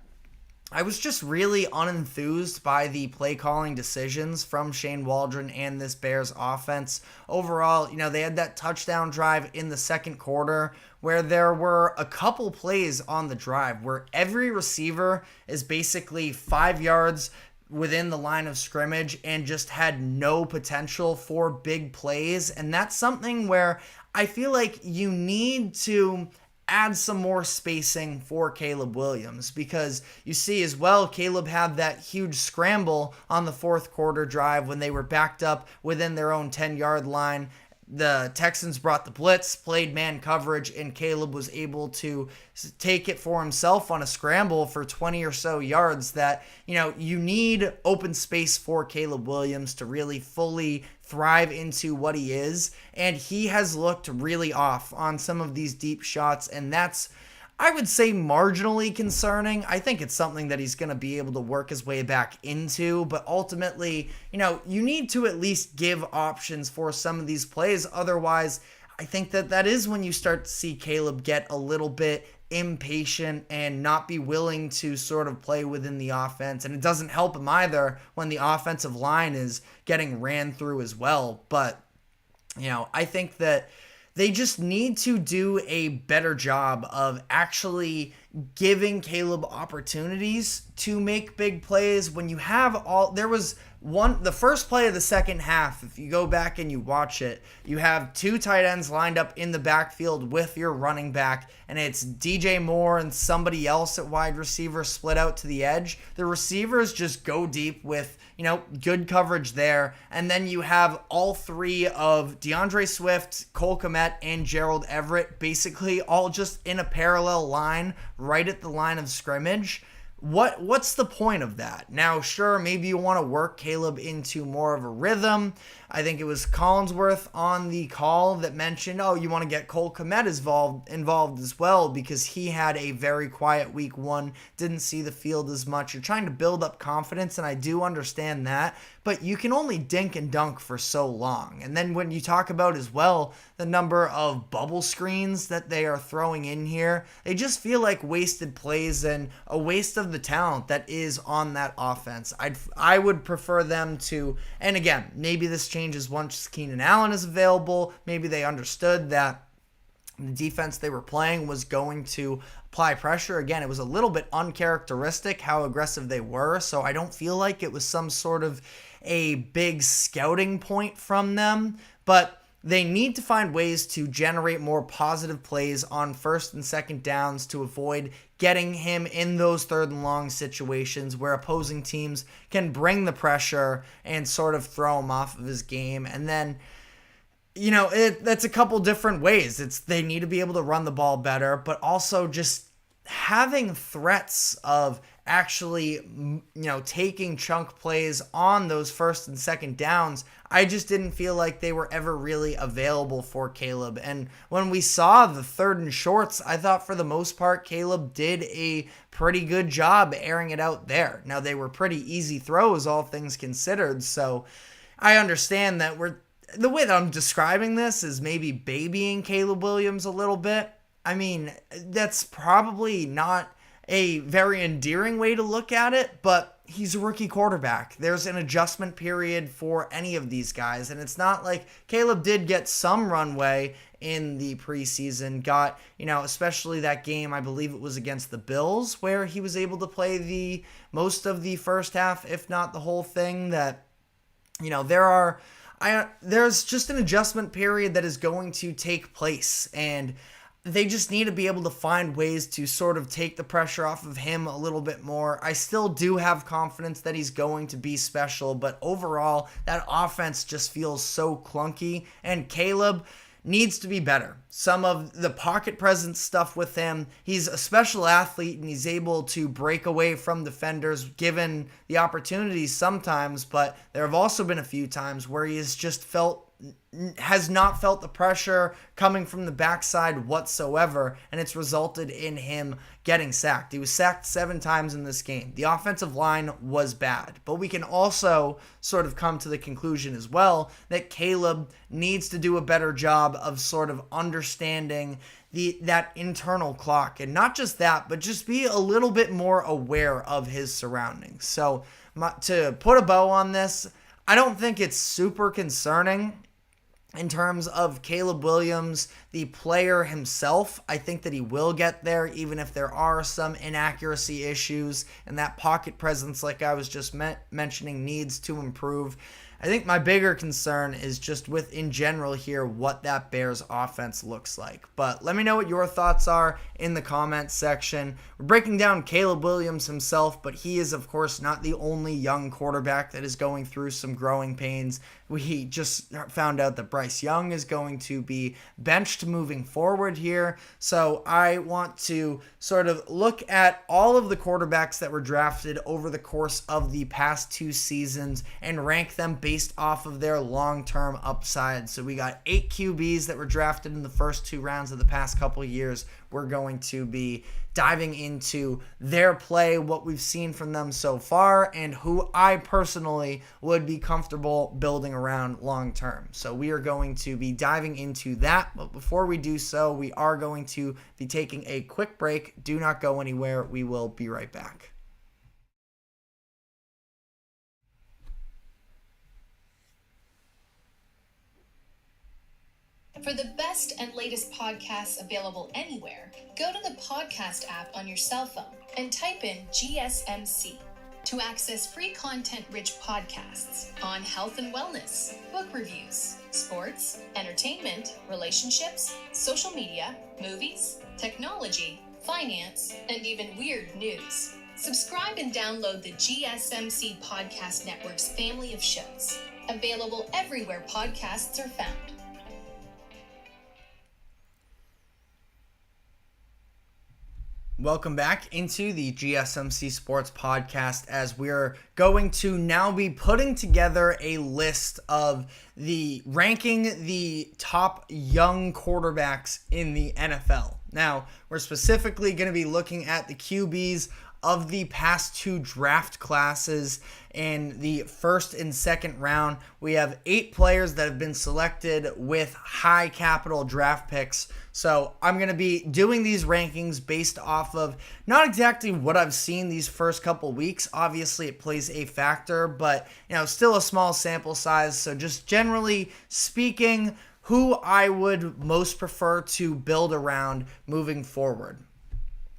I was just really unenthused by the play calling decisions from Shane Waldron and this Bears offense. Overall, they had that touchdown drive in the second quarter where there were a couple plays on the drive where every receiver is basically 5 yards within the line of scrimmage and just had no potential for big plays. And that's something where I feel like you need to add some more spacing for Caleb Williams, because you see as well, Caleb had that huge scramble on the fourth quarter drive when they were backed up within their own 10-yard line. The Texans brought the blitz, played man coverage, and Caleb was able to take it for himself on a scramble for 20 or so yards. That, you need open space for Caleb Williams to really fully thrive into what he is. And he has looked really off on some of these deep shots, and that's, I would say, marginally concerning. I think it's something that he's going to be able to work his way back into, but ultimately, you need to at least give options for some of these plays. Otherwise, I think that is when you start to see Caleb get a little bit impatient and not be willing to sort of play within the offense. And it doesn't help him either when the offensive line is getting ran through as well. But, I think that they just need to do a better job of actually giving Caleb opportunities to make big plays. When you have the first play of the second half, if you go back and you watch it, you have two tight ends lined up in the backfield with your running back, and it's DJ Moore and somebody else at wide receiver split out to the edge. The receivers just go deep with, good coverage there, and then you have all three of DeAndre Swift, Cole Kmet, and Gerald Everett basically all just in a parallel line right at the line of scrimmage. What's the point of that? Now, sure, maybe you want to work Caleb into more of a rhythm. I think it was Collinsworth on the call that mentioned, you want to get Cole Kmet involved as well, because he had a very quiet week one, didn't see the field as much. You're trying to build up confidence, and I do understand that, but you can only dink and dunk for so long. And then when you talk about as well the number of bubble screens that they are throwing in here, they just feel like wasted plays and a waste of the talent that is on that offense. I would prefer them to, and again, maybe this changes once Keenan Allen is available. Maybe they understood that the defense they were playing was going to apply pressure. Again, it was a little bit uncharacteristic how aggressive they were, so I don't feel like it was some sort of a big scouting point from them, but they need to find ways to generate more positive plays on first and second downs to avoid getting him in those third and long situations where opposing teams can bring the pressure and sort of throw him off of his game. And then, that's a couple different ways. They need to be able to run the ball better, but also just having threats of actually, taking chunk plays on those first and second downs. I just didn't feel like they were ever really available for Caleb. And when we saw the third and shorts, I thought for the most part, Caleb did a pretty good job airing it out there. Now, they were pretty easy throws, all things considered. So I understand that the way that I'm describing this is maybe babying Caleb Williams a little bit. I mean, that's probably not a very endearing way to look at it, but he's a rookie quarterback. There's an adjustment period for any of these guys, and it's not like Caleb did get some runway in the preseason, got, especially that game, I believe it was against the Bills, where he was able to play the most of the first half, if not the whole thing. That, there's just an adjustment period that is going to take place, and they just need to be able to find ways to sort of take the pressure off of him a little bit more. I still do have confidence that he's going to be special, but overall, that offense just feels so clunky, and Caleb needs to be better. Some of the pocket presence stuff with him, he's a special athlete and he's able to break away from defenders given the opportunities sometimes, but there have also been a few times where he has not felt the pressure coming from the backside whatsoever, and it's resulted in him getting sacked. He was sacked 7 times in this game. The offensive line was bad, but we can also sort of come to the conclusion as well that Caleb needs to do a better job of sort of understanding that internal clock, and not just that, but just be a little bit more aware of his surroundings. So to put a bow on this, I don't think it's super concerning in terms of Caleb Williams, the player himself. I think that he will get there, even if there are some inaccuracy issues, and that pocket presence, like I was just mentioning, needs to improve. I think my bigger concern is just with, in general here, what that Bears offense looks like. But let me know what your thoughts are in the comments section. We're breaking down Caleb Williams himself, but he is, of course, not the only young quarterback that is going through some growing pains. We just found out that Bryce Young is going to be benched moving forward here. So I want to sort of look at all of the quarterbacks that were drafted over the course of the past 2 seasons and rank them based off of their long-term upside. So we got 8 QBs that were drafted in the first 2 rounds of the past couple years. We're going to be diving into their play, what we've seen from them so far, and who I personally would be comfortable building around long term. So we are going to be diving into that, but before we do so, we are going to be taking a quick break. Do not go anywhere. We will be right back. For the best best and latest podcasts available anywhere, go to the podcast app on your cell phone and type in GSMC to access free content-rich podcasts on health and wellness, book reviews, sports, entertainment, relationships, social media, movies, technology, finance, and even weird news. Subscribe and download the GSMC Podcast Network's family of shows, available everywhere podcasts are found. Welcome back into the GSMC Sports Podcast, as we're going to now be putting together a list of ranking the top young quarterbacks in the NFL. Now, we're specifically going to be looking at the QBs of the past two draft classes. In the first and second round, we have 8 players that have been selected with high capital draft picks. So I'm going to be doing these rankings based off of not exactly what I've seen these first couple weeks. Obviously, it plays a factor, but still a small sample size. So just generally speaking, who I would most prefer to build around moving forward.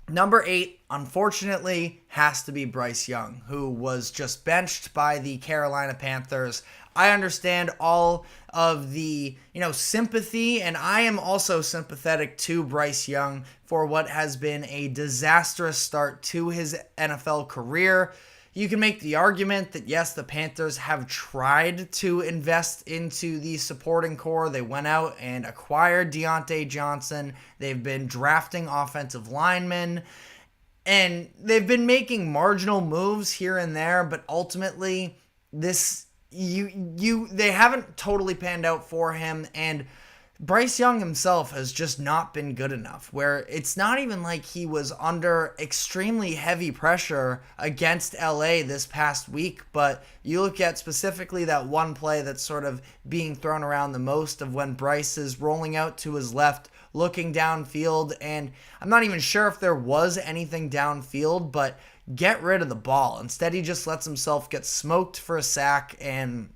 Number 8, unfortunately, has to be Bryce Young, who was just benched by the Carolina Panthers. I understand all of the, sympathy, and I am also sympathetic to Bryce Young for what has been a disastrous start to his NFL career. You can make the argument that, yes, the Panthers have tried to invest into the supporting core. They went out and acquired Deontay Johnson. They've been drafting offensive linemen. And they've been making marginal moves here and there, but ultimately, they haven't totally panned out for him. And Bryce Young himself has just not been good enough, where it's not even like he was under extremely heavy pressure against LA this past week, but you look at specifically that one play that's sort of being thrown around the most, of when Bryce is rolling out to his left, looking downfield, and I'm not even sure if there was anything downfield, but get rid of the ball. Instead, he just lets himself get smoked for a sack, and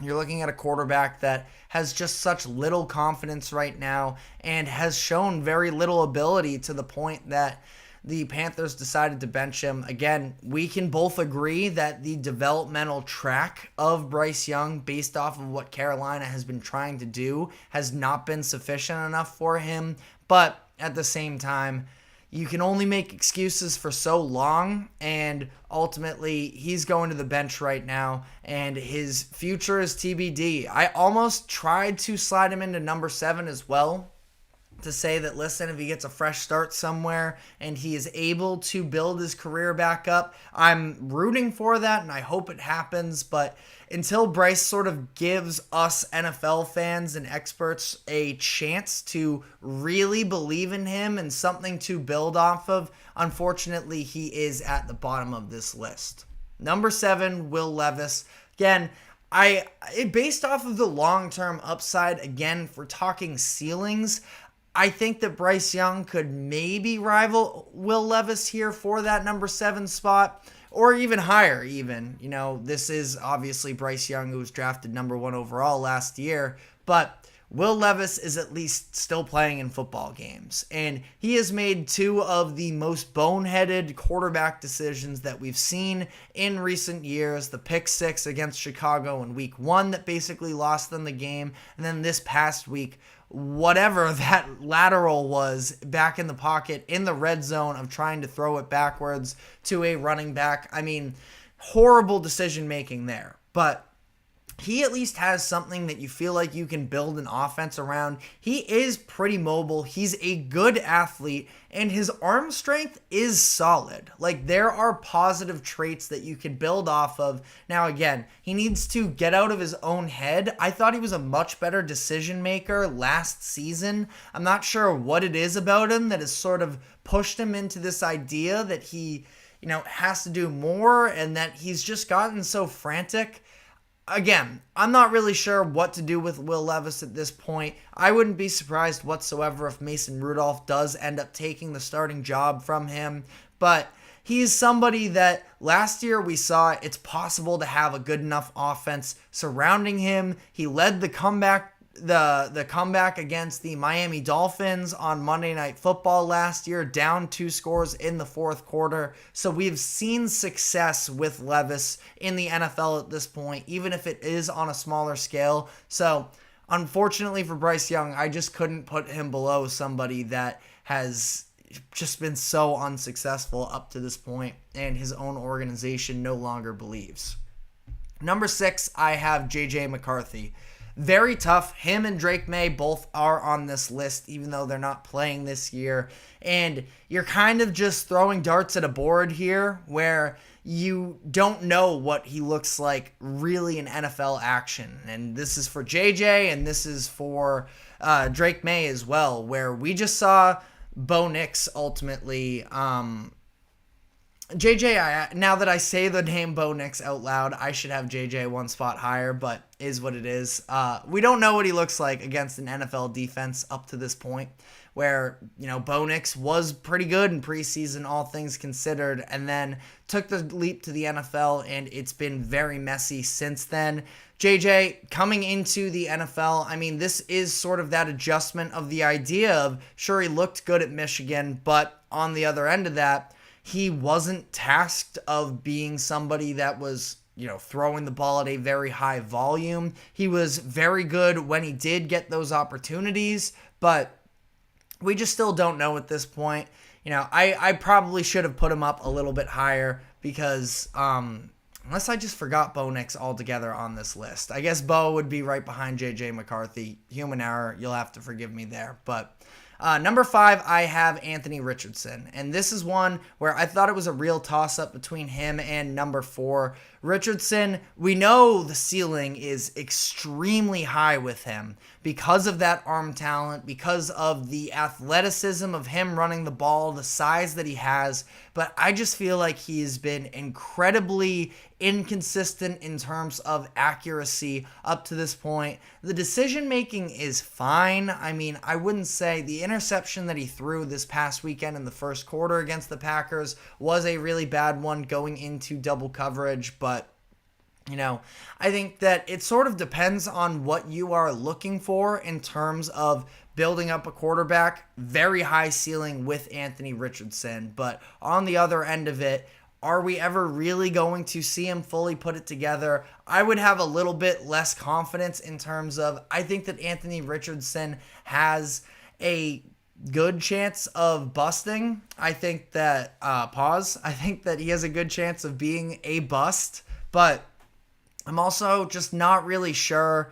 you're looking at a quarterback that has just such little confidence right now and has shown very little ability, to the point that the Panthers decided to bench him. Again, we can both agree that the developmental track of Bryce Young, based off of what Carolina has been trying to do, has not been sufficient enough for him. But at the same time, you can only make excuses for so long, and ultimately he's going to the bench right now, and his future is TBD. I almost tried to slide him into number 7 as well, to say that, listen, if he gets a fresh start somewhere and he is able to build his career back up, I'm rooting for that, and I hope it happens. But until Bryce sort of gives us NFL fans and experts a chance to really believe in him and something to build off of, unfortunately, he is at the bottom of this list. Number 7, Will Levis. Again, based off of the long-term upside, again, for talking ceilings, I think that Bryce Young could maybe rival Will Levis here for that number 7 spot, or even higher even. This is obviously Bryce Young, who was drafted number 1 overall last year, but Will Levis is at least still playing in football games, and he has made 2 of the most boneheaded quarterback decisions that we've seen in recent years. The pick 6 against Chicago in week 1 that basically lost them the game, and then this past week, whatever that lateral was back in the pocket in the red zone of trying to throw it backwards to a running back. I mean, horrible decision making there. But he at least has something that you feel like you can build an offense around. He is pretty mobile. He's a good athlete, and his arm strength is solid. Like, there are positive traits that you can build off of. Now, again, he needs to get out of his own head. I thought he was a much better decision maker last season. I'm not sure what it is about him that has sort of pushed him into this idea that he, has to do more, and that he's just gotten so frantic. Again, I'm not really sure what to do with Will Levis at this point. I wouldn't be surprised whatsoever if Mason Rudolph does end up taking the starting job from him. But he's somebody that last year we saw it's possible to have a good enough offense surrounding him. He led the comeback the comeback against the Miami Dolphins on Monday Night Football last year, down 2 scores in the fourth quarter. So we've seen success with Levis in the NFL at this point, even if it is on a smaller scale. So unfortunately for Bryce Young, I just couldn't put him below somebody that has just been so unsuccessful up to this point and his own organization no longer believes. Number 6, I have J.J. McCarthy. Very tough. Him and Drake May both are on this list, even though they're not playing this year. And you're kind of just throwing darts at a board here where you don't know what he looks like really in NFL action. And this is for JJ and this is for Drake May as well, where we just saw Bo Nix ultimately JJ, now that I say the name Bo Nix out loud, I should have JJ one spot higher, but is what it is. We don't know what he looks like against an NFL defense up to this point, where, Bo Nix was pretty good in preseason, all things considered, and then took the leap to the NFL, and it's been very messy since then. JJ, coming into the NFL, I mean, this is sort of that adjustment of the idea of, sure, he looked good at Michigan, but on the other end of that, he wasn't tasked of being somebody that was, throwing the ball at a very high volume. He was very good when he did get those opportunities, but we just still don't know at this point. I probably should have put him up a little bit higher because unless I just forgot Bo Nix altogether on this list. I guess Bo would be right behind J.J. McCarthy. Human error. You'll have to forgive me there. But number 5, I have Anthony Richardson. And this is one where I thought it was a real toss-up between him and number 4. Richardson, we know the ceiling is extremely high with him because of that arm talent, because of the athleticism of him running the ball, the size that he has. But I just feel like he has been incredibly inconsistent in terms of accuracy up to this point. The decision making is fine. I mean, I wouldn't say the interception that he threw this past weekend in the first quarter against the Packers was a really bad one going into double coverage, but I think that it sort of depends on what you are looking for in terms of building up a quarterback. Very high ceiling with Anthony Richardson, but on the other end of it, are we ever really going to see him fully put it together? I would have a little bit less confidence in terms of, I think that Anthony Richardson has a good chance of busting. I think that, I think that he has a good chance of being a bust, but I'm also just not really sure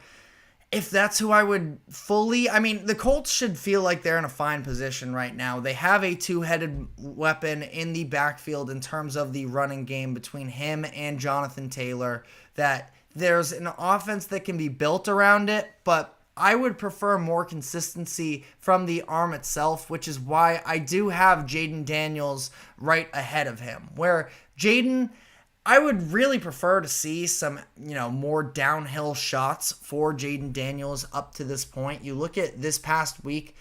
if that's who I would fully... I mean, the Colts should feel like they're in a fine position right now. They have a two-headed weapon in the backfield in terms of the running game between him and Jonathan Taylor, that there's an offense that can be built around it, but I would prefer more consistency from the arm itself, which is why I do have Jaden Daniels right ahead of him, where Jaden... I would really prefer to see some, more downhill shots for Jaden Daniels up to this point. You look at this past week,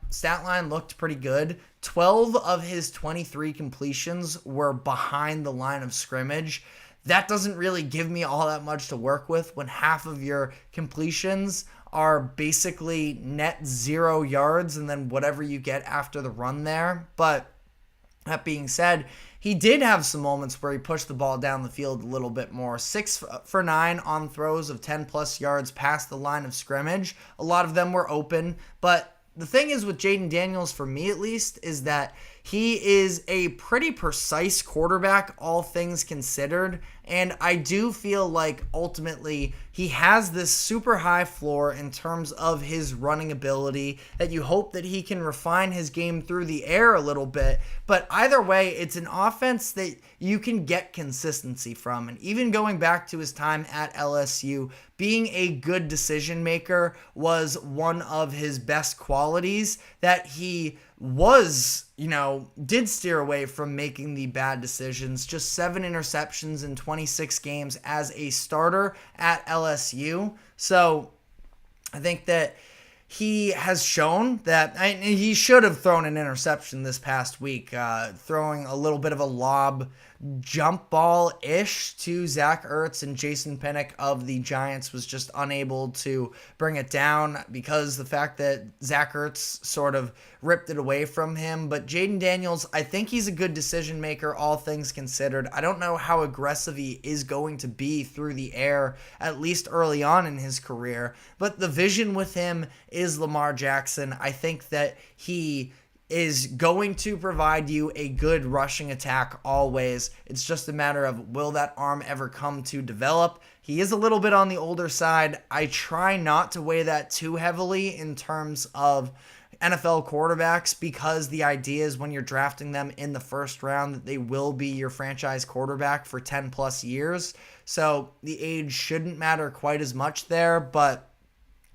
stat line looked pretty good. 12 of his 23 completions were behind the line of scrimmage. That doesn't really give me all that much to work with when half of your completions are basically net 0 yards and then whatever you get after the run there. But that being said, he did have some moments where he pushed the ball down the field a little bit more. 6 for 9 on throws of 10-plus yards past the line of scrimmage. A lot of them were open. But the thing is with Jaden Daniels, for me at least, is that he is a pretty precise quarterback, all things considered. And I do feel like ultimately he has this super high floor in terms of his running ability that you hope that he can refine his game through the air a little bit. But either way, it's an offense that you can get consistency from. And even going back to his time at LSU, being a good decision maker was one of his best qualities, that he was, did steer away from making the bad decisions. Just 7 interceptions in 26 games as a starter at LSU. So I think that he has shown that he should have thrown an interception this past week, throwing a little bit of a lob jump ball-ish to Zach Ertz, and Jason Pinnock of the Giants was just unable to bring it down because the fact that Zach Ertz sort of ripped it away from him. But Jaden Daniels, I think he's a good decision maker, all things considered. I don't know how aggressive he is going to be through the air, at least early on in his career, but the vision with him is Lamar Jackson. I think that he is going to provide you a good rushing attack always. It's just a matter of, will that arm ever come to develop? He is a little bit on the older side. I try not to weigh that too heavily in terms of NFL quarterbacks, because the idea is when you're drafting them in the first round that they will be your franchise quarterback for 10 plus years. So the age shouldn't matter quite as much there, but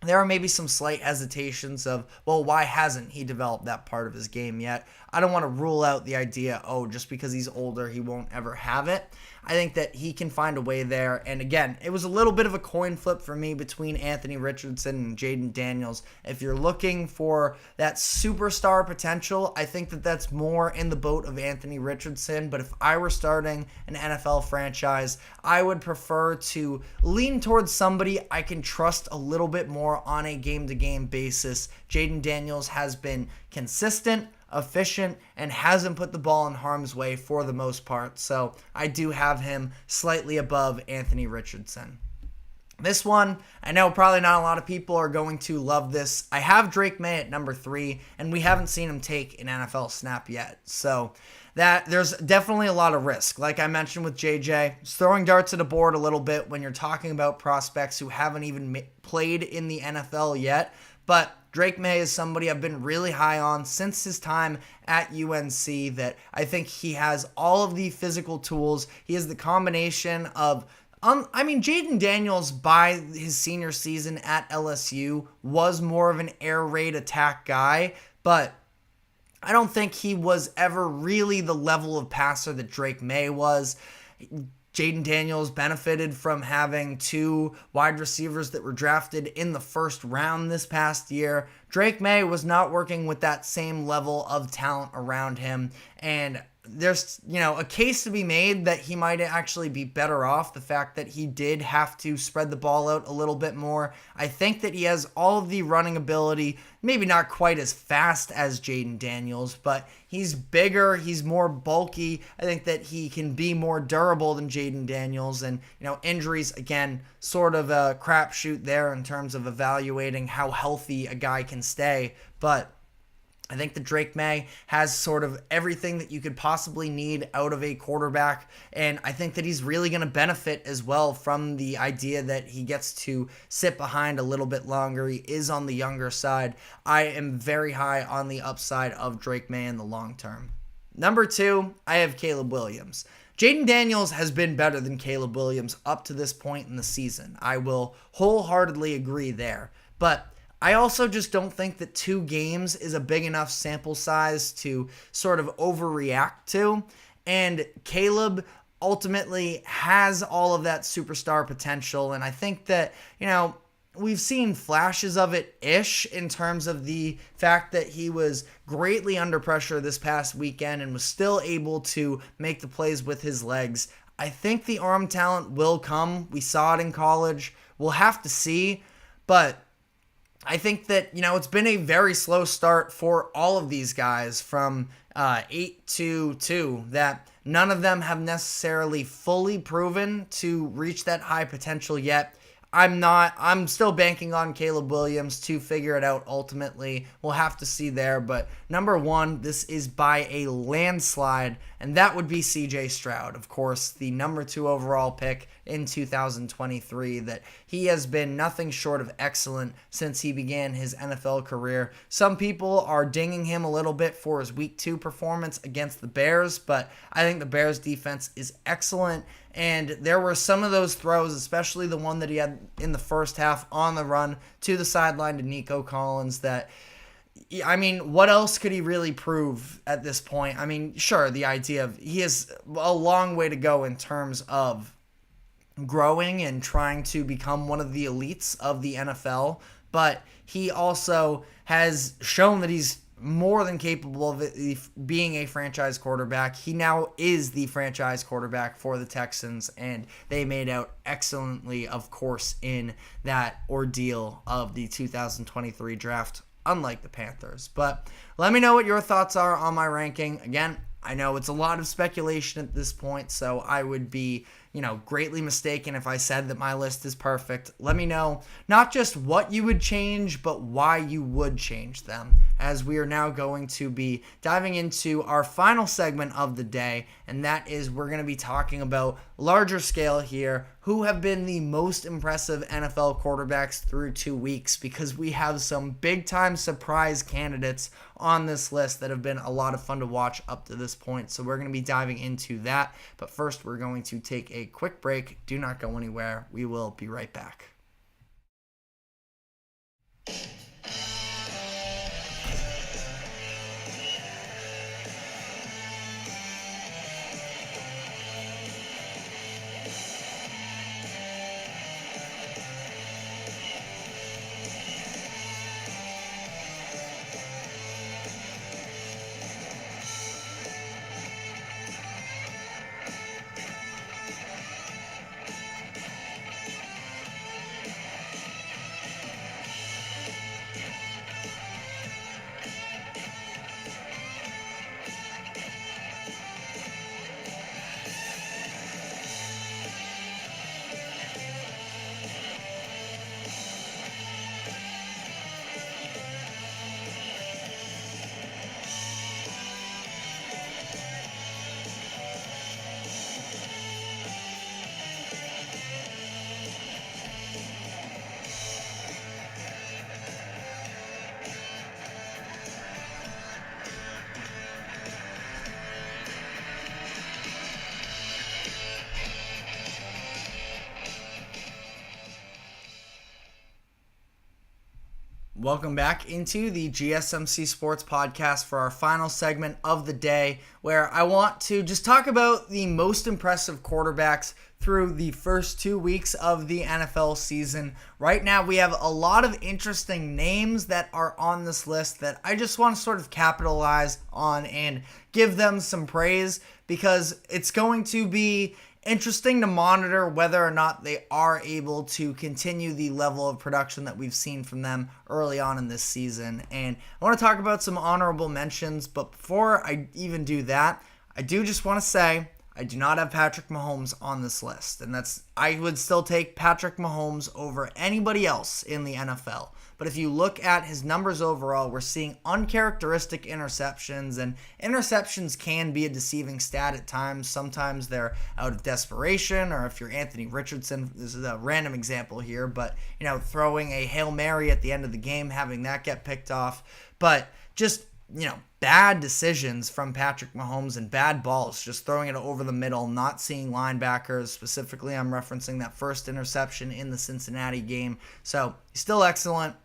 there are maybe some slight hesitations of, well, why hasn't he developed that part of his game yet? I don't want to rule out the idea, just because he's older, he won't ever have it. I think that he can find a way there. And again, it was a little bit of a coin flip for me between Anthony Richardson and Jaden Daniels. If you're looking for that superstar potential, I think that that's more in the boat of Anthony Richardson. But if I were starting an NFL franchise, I would prefer to lean towards somebody I can trust a little bit more on a game-to-game basis. Jaden Daniels has been consistent, efficient, and hasn't put the ball in harm's way for the most part. So I do have him slightly above Anthony Richardson. This one, I know probably not a lot of people are going to love this. I have Drake May at number 3, and we haven't seen him take an NFL snap yet. So that there's definitely a lot of risk. Like I mentioned with JJ, it's throwing darts at a board a little bit when you're talking about prospects who haven't even played in the NFL yet. But Drake May is somebody I've been really high on since his time at UNC, that I think he has all of the physical tools. He has the combination of, Jaden Daniels by his senior season at LSU was more of an air raid attack guy, but I don't think he was ever really the level of passer that Drake May was. Jaden Daniels benefited from having 2 wide receivers that were drafted in the first round this past year. Drake May was not working with that same level of talent around him, and there's, a case to be made that he might actually be better off the fact that he did have to spread the ball out a little bit more. I think that he has all of the running ability, maybe not quite as fast as Jaden Daniels, but he's bigger, he's more bulky. I think that he can be more durable than Jaden Daniels, and, injuries, again, sort of a crapshoot there in terms of evaluating how healthy a guy can stay, but I think that Drake May has sort of everything that you could possibly need out of a quarterback, and I think that he's really going to benefit as well from the idea that he gets to sit behind a little bit longer. He is on the younger side. I am very high on the upside of Drake May in the long term. Number 2, I have Caleb Williams. Jaden Daniels has been better than Caleb Williams up to this point in the season. I will wholeheartedly agree there, but I also just don't think that 2 games is a big enough sample size to sort of overreact to. And Caleb ultimately has all of that superstar potential. And I think that, we've seen flashes of it-ish in terms of the fact that he was greatly under pressure this past weekend and was still able to make the plays with his legs. I think the arm talent will come. We saw it in college. We'll have to see. But I think that, it's been a very slow start for all of these guys from 8-2, that none of them have necessarily fully proven to reach that high potential yet. I'm still banking on Caleb Williams to figure it out ultimately. We'll have to see there. But number 1, this is by a landslide, and that would be CJ Stroud, of course, the number 2 overall pick in 2023, that he has been nothing short of excellent since he began his NFL career. Some people are dinging him a little bit for his week 2 performance against the Bears, but I think the Bears defense is excellent. And there were some of those throws, especially the one that he had in the first half on the run to the sideline to Nico Collins, that, what else could he really prove at this point? Sure, the idea of he has a long way to go in terms of growing and trying to become one of the elites of the NFL, but he also has shown that he's more than capable of being a franchise quarterback. He now is the franchise quarterback for the Texans, and they made out excellently, of course, in that ordeal of the 2023 draft, unlike the Panthers. But let me know what your thoughts are on my ranking. Again, I know it's a lot of speculation at this point, so I would be, greatly mistaken if I said that my list is perfect. Let me know not just what you would change, but why you would change them, as we are now going to be diving into our final segment of the day, and that is we're going to be talking about larger scale here, who have been the most impressive NFL quarterbacks through 2 weeks, because we have some big-time surprise candidates on this list that have been a lot of fun to watch up to this point. So we're going to be diving into that. But first, we're going to take a quick break. Do not go anywhere. We will be right back. Welcome back into the GSMC Sports Podcast for our final segment of the day, where I want to just talk about the most impressive quarterbacks through the first 2 weeks of the NFL season. Right now, we have a lot of interesting names that are on this list that I just want to sort of capitalize on and give them some praise, because it's going to be interesting to monitor whether or not they are able to continue the level of production that we've seen from them early on in this season. And I want to talk about some honorable mentions, but before I even do that, I do just want to say I do not have Patrick Mahomes on this list, and I would still take Patrick Mahomes over anybody else in the NFL. But if you look at his numbers overall, we're seeing uncharacteristic interceptions, and interceptions can be a deceiving stat at times. Sometimes they're out of desperation, or if you're Anthony Richardson, this is a random example here, but throwing a Hail Mary at the end of the game, having that get picked off. But just bad decisions from Patrick Mahomes and bad balls, just throwing it over the middle, not seeing linebackers. Specifically, I'm referencing that first interception in the Cincinnati game. So he's still excellent.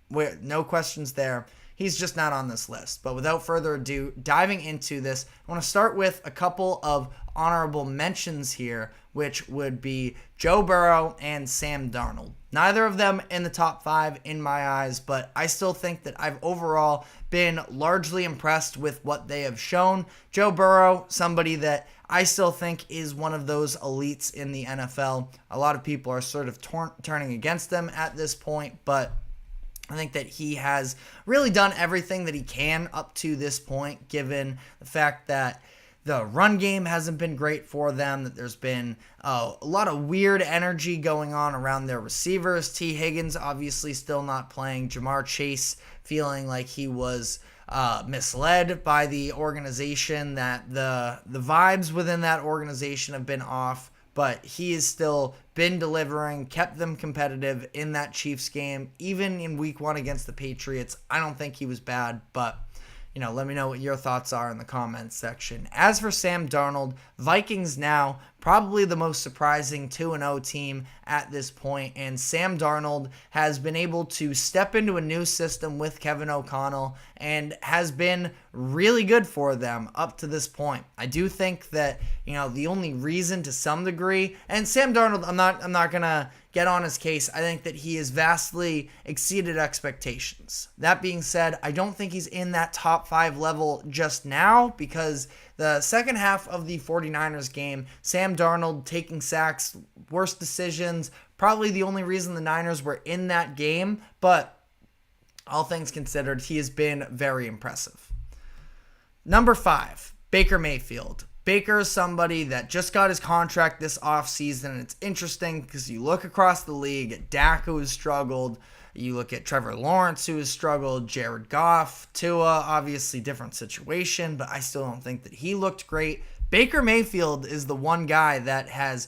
No questions there. He's just not on this list. But without further ado, diving into this, I want to start with a couple of honorable mentions here, which would be Joe Burrow and Sam Darnold. Neither of them in the top 5 in my eyes, but I still think that I've overall been largely impressed with what they have shown. Joe Burrow, somebody that I still think is one of those elites in the NFL. A lot of people are sort of turning against them at this point, but I think that he has really done everything that he can up to this point, given the fact that the run game hasn't been great for them, that there's been a lot of weird energy going on around their receivers. T. Higgins obviously still not playing. Jamar Chase feeling like he was misled by the organization, that the vibes within that organization have been off. But he has still been delivering, kept them competitive in that Chiefs game. Even in week 1 against the Patriots, I don't think he was bad, but let me know what your thoughts are in the comments section. As for Sam Darnold, Vikings now probably the most surprising 2-0 team at this point, and Sam Darnold has been able to step into a new system with Kevin O'Connell and has been really good for them up to this point. I do think that, the only reason to some degree, and Sam Darnold, I'm not going to get on his case. I think that he has vastly exceeded expectations. That being said, I don't think he's in that top 5 level just now, because the second half of the 49ers game, Sam Darnold taking sacks, worst decisions, probably the only reason the Niners were in that game, but all things considered, he has been very impressive. Number 5, Baker Mayfield. Baker is somebody that just got his contract this offseason, and it's interesting because you look across the league at Dak, who has struggled. You look at Trevor Lawrence, who has struggled. Jared Goff, Tua, obviously different situation, but I still don't think that he looked great. Baker Mayfield is the one guy that has,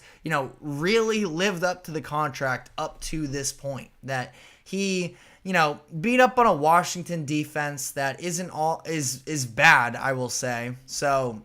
really lived up to the contract up to this point. That he, beat up on a Washington defense that is bad, I will say. So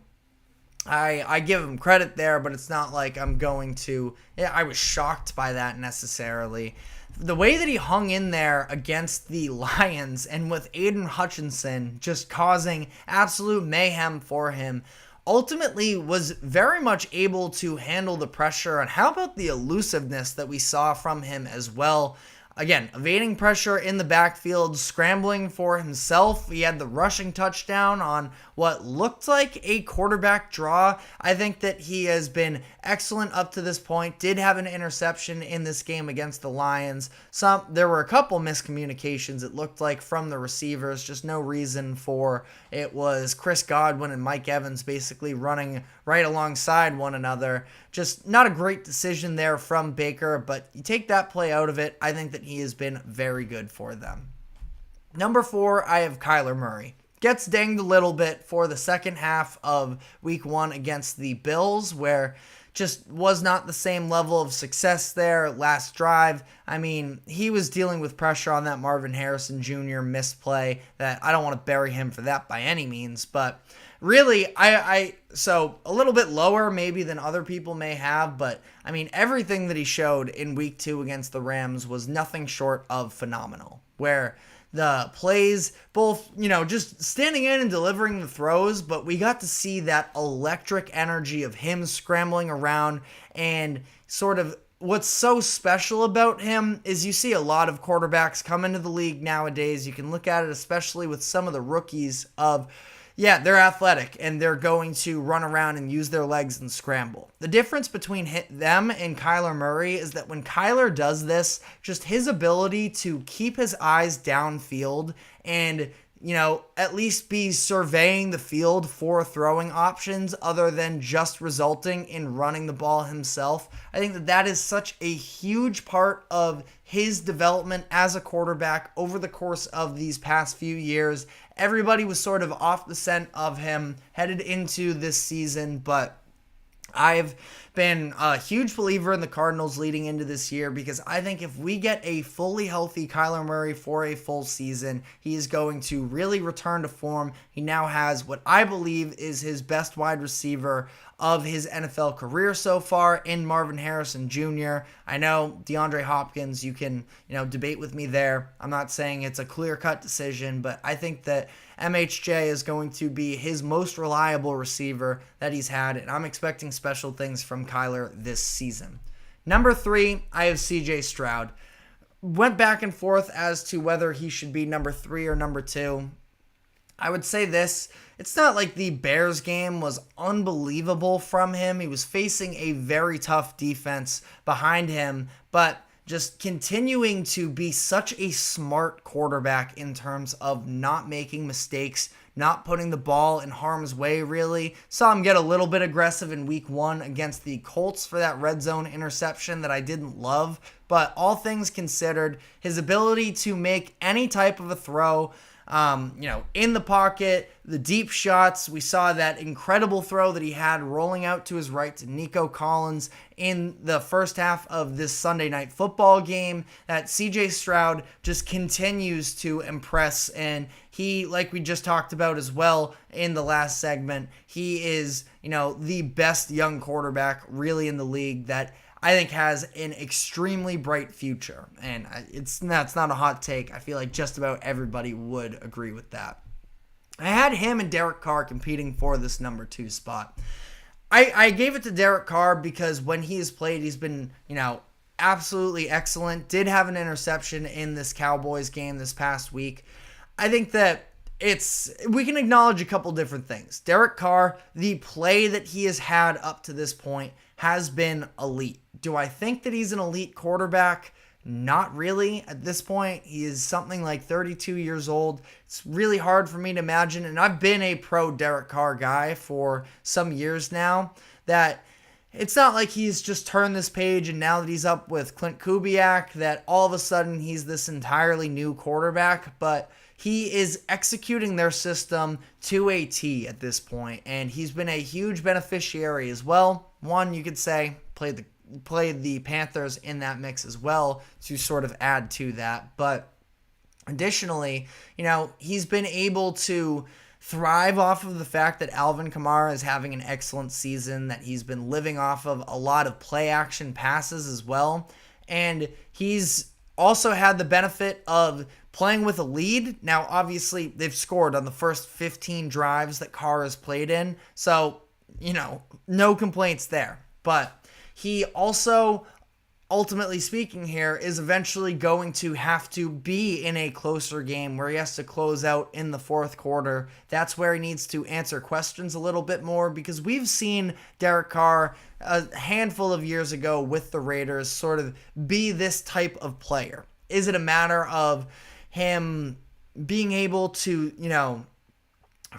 I give him credit there, but it's not like I'm going to... I was shocked by that necessarily. The way that he hung in there against the Lions and with Aiden Hutchinson just causing absolute mayhem for him, ultimately was very much able to handle the pressure. And how about the elusiveness that we saw from him as well? Again, evading pressure in the backfield, scrambling for himself. He had the rushing touchdown on what looked like a quarterback draw. I think that he has been excellent up to this point. Did have an interception in this game against the Lions. There were a couple miscommunications, it looked like, from the receivers. Just no reason for it. Was Chris Godwin and Mike Evans basically running right alongside one another. Just not a great decision there from Baker, but you take that play out of it, I think that he has been very good for them. Number 4, I have Kyler Murray. Gets dinged a little bit for the second half of week 1 against the Bills, where just was not the same level of success there last drive. I mean, he was dealing with pressure on that Marvin Harrison Jr. missed play that I don't want to bury him for that by any means, but really, so a little bit lower maybe than other people may have, but I mean, everything that he showed in week 2 against the Rams was nothing short of phenomenal, where the plays, both, just standing in and delivering the throws, but we got to see that electric energy of him scrambling around. And sort of what's so special about him is you see a lot of quarterbacks come into the league nowadays. You can look at it especially with some of the rookies of, they're athletic and they're going to run around and use their legs and scramble. The difference between them and Kyler Murray is that when Kyler does this, just his ability to keep his eyes downfield and, at least be surveying the field for throwing options other than just resulting in running the ball himself. I think that is such a huge part of his development as a quarterback over the course of these past few years. Everybody was sort of off the scent of him headed into this season, but I've been a huge believer in the Cardinals leading into this year, because I think if we get a fully healthy Kyler Murray for a full season, he is going to really return to form. He now has what I believe is his best wide receiver of his NFL career so far in Marvin Harrison Jr. I know DeAndre Hopkins, you can, debate with me there. I'm not saying it's a clear-cut decision, but I think that MHJ is going to be his most reliable receiver that he's had, and I'm expecting special things from Kyler this season. Number 3, I have CJ Stroud. Went back and forth as to whether he should be number 3 or number 2. I would say this, it's not like the Bears game was unbelievable from him. He was facing a very tough defense behind him, but just continuing to be such a smart quarterback in terms of not making mistakes, not putting the ball in harm's way, really. Saw him get a little bit aggressive in week 1 against the Colts for that red zone interception that I didn't love, but all things considered, his ability to make any type of a throw, in the pocket, the deep shots. We saw that incredible throw that he had rolling out to his right to Nico Collins in the first half of this Sunday Night Football game. That CJ Stroud just continues to impress, and he, like we just talked about as well in the last segment, he is, the best young quarterback really in the league that I think has an extremely bright future. And it's not a hot take. I feel like just about everybody would agree with that. I had him and Derek Carr competing for this number 2 spot. I gave it to Derek Carr because when he has played, he's been, absolutely excellent. Did have an interception in this Cowboys game this past week. I think that we can acknowledge a couple different things. Derek Carr, the play that he has had up to this point has been elite. Do I think that he's an elite quarterback? Not really at this point. He is something like 32 years old. It's really hard for me to imagine, and I've been a pro Derek Carr guy for some years now, that it's not like he's just turned this page and now that he's up with Clint Kubiak that all of a sudden he's this entirely new quarterback, but he is executing their system to a T at this point, and he's been a huge beneficiary as well. One, you could say, played the Panthers in that mix as well to sort of add to that. But additionally, he's been able to thrive off of the fact that Alvin Kamara is having an excellent season, that he's been living off of a lot of play action passes as well. And he's also had the benefit of playing with a lead. Now, obviously, they've scored on the first 15 drives that Carr has played in. So, no complaints there. But he also, ultimately speaking here, is eventually going to have to be in a closer game where he has to close out in the fourth quarter. That's where he needs to answer questions a little bit more, because we've seen Derek Carr a handful of years ago with the Raiders sort of be this type of player. Is it a matter of him being able to,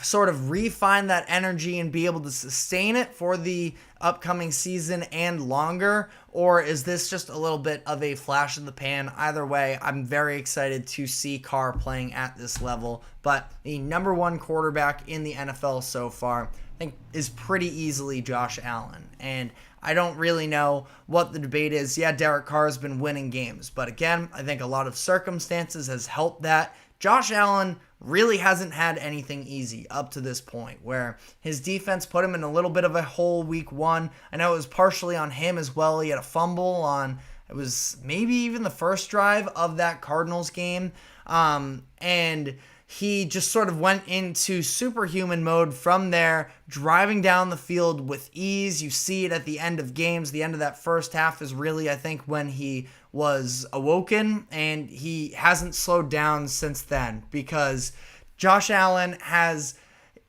sort of refine that energy and be able to sustain it for the upcoming season and longer? Or is this just a little bit of a flash in the pan? Either way, I'm very excited to see Carr playing at this level. But the number 1 quarterback in the NFL so far, I think, is pretty easily Josh Allen. And I don't really know what the debate is. Yeah, Derek Carr has been winning games. But again, I think a lot of circumstances has helped that. Josh Allen really hasn't had anything easy up to this point, where his defense put him in a little bit of a hole week 1. I know it was partially on him as well. He had a fumble on, it was maybe even the first drive of that Cardinals game. And he just sort of went into superhuman mode from there, driving down the field with ease. You see it at the end of games. The end of that first half is really, I think, when he was awoken, and he hasn't slowed down since then, because Josh Allen has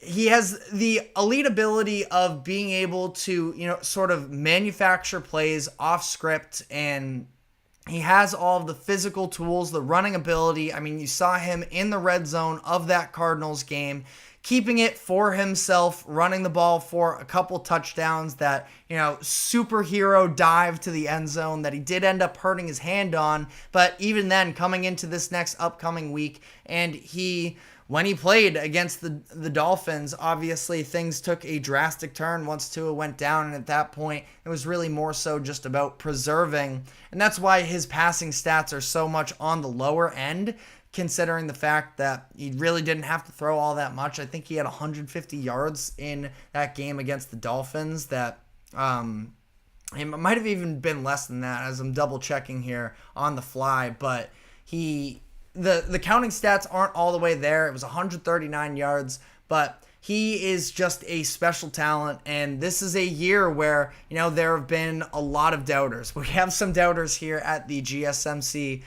the elite ability of being able to, sort of manufacture plays off script, and he has all of the physical tools, the running ability. I mean, you saw him in the red zone of that Cardinals game, keeping it for himself, running the ball for a couple touchdowns, that, superhero dive to the end zone that he did end up hurting his hand on. But even then, coming into this next upcoming week, and when he played against the Dolphins, obviously things took a drastic turn once Tua went down, and at that point, it was really more so just about preserving. And that's why his passing stats are so much on the lower end, considering the fact that he really didn't have to throw all that much. I think he had 150 yards in that game against the Dolphins. That it might have even been less than that, as I'm double checking here on the fly. But the counting stats aren't all the way there. It was 139 yards, but he is just a special talent, and this is a year where, there have been a lot of doubters. We have some doubters here at the GSMC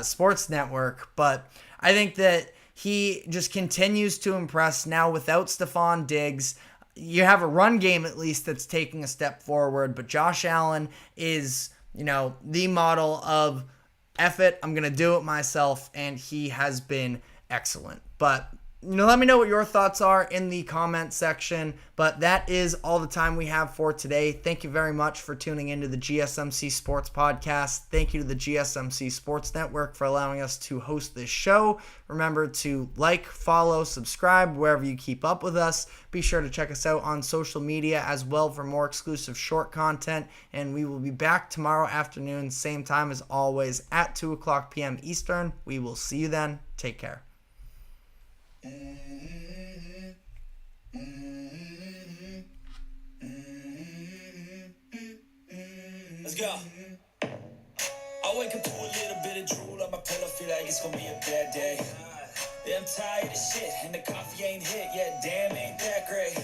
Sports Network, but I think that he just continues to impress now without Stephon Diggs. You have a run game, at least, that's taking a step forward, but Josh Allen is, the model of, F it, I'm going to do it myself, and he has been excellent. But let me know what your thoughts are in the comment section. But that is all the time we have for today. Thank you very much for tuning into the GSMC Sports Podcast. Thank you to the GSMC Sports Network for allowing us to host this show. Remember to like, follow, subscribe wherever you keep up with us. Be sure to check us out on social media as well for more exclusive short content. And we will be back tomorrow afternoon, same time as always, at 2 o'clock p.m. Eastern. We will see you then. Take care. Let's go. I wake up to a little bit of drool on my pillow, feel like it's gonna be a bad day. Yeah, I'm tired of shit, and the coffee ain't hit yet, damn, ain't that great.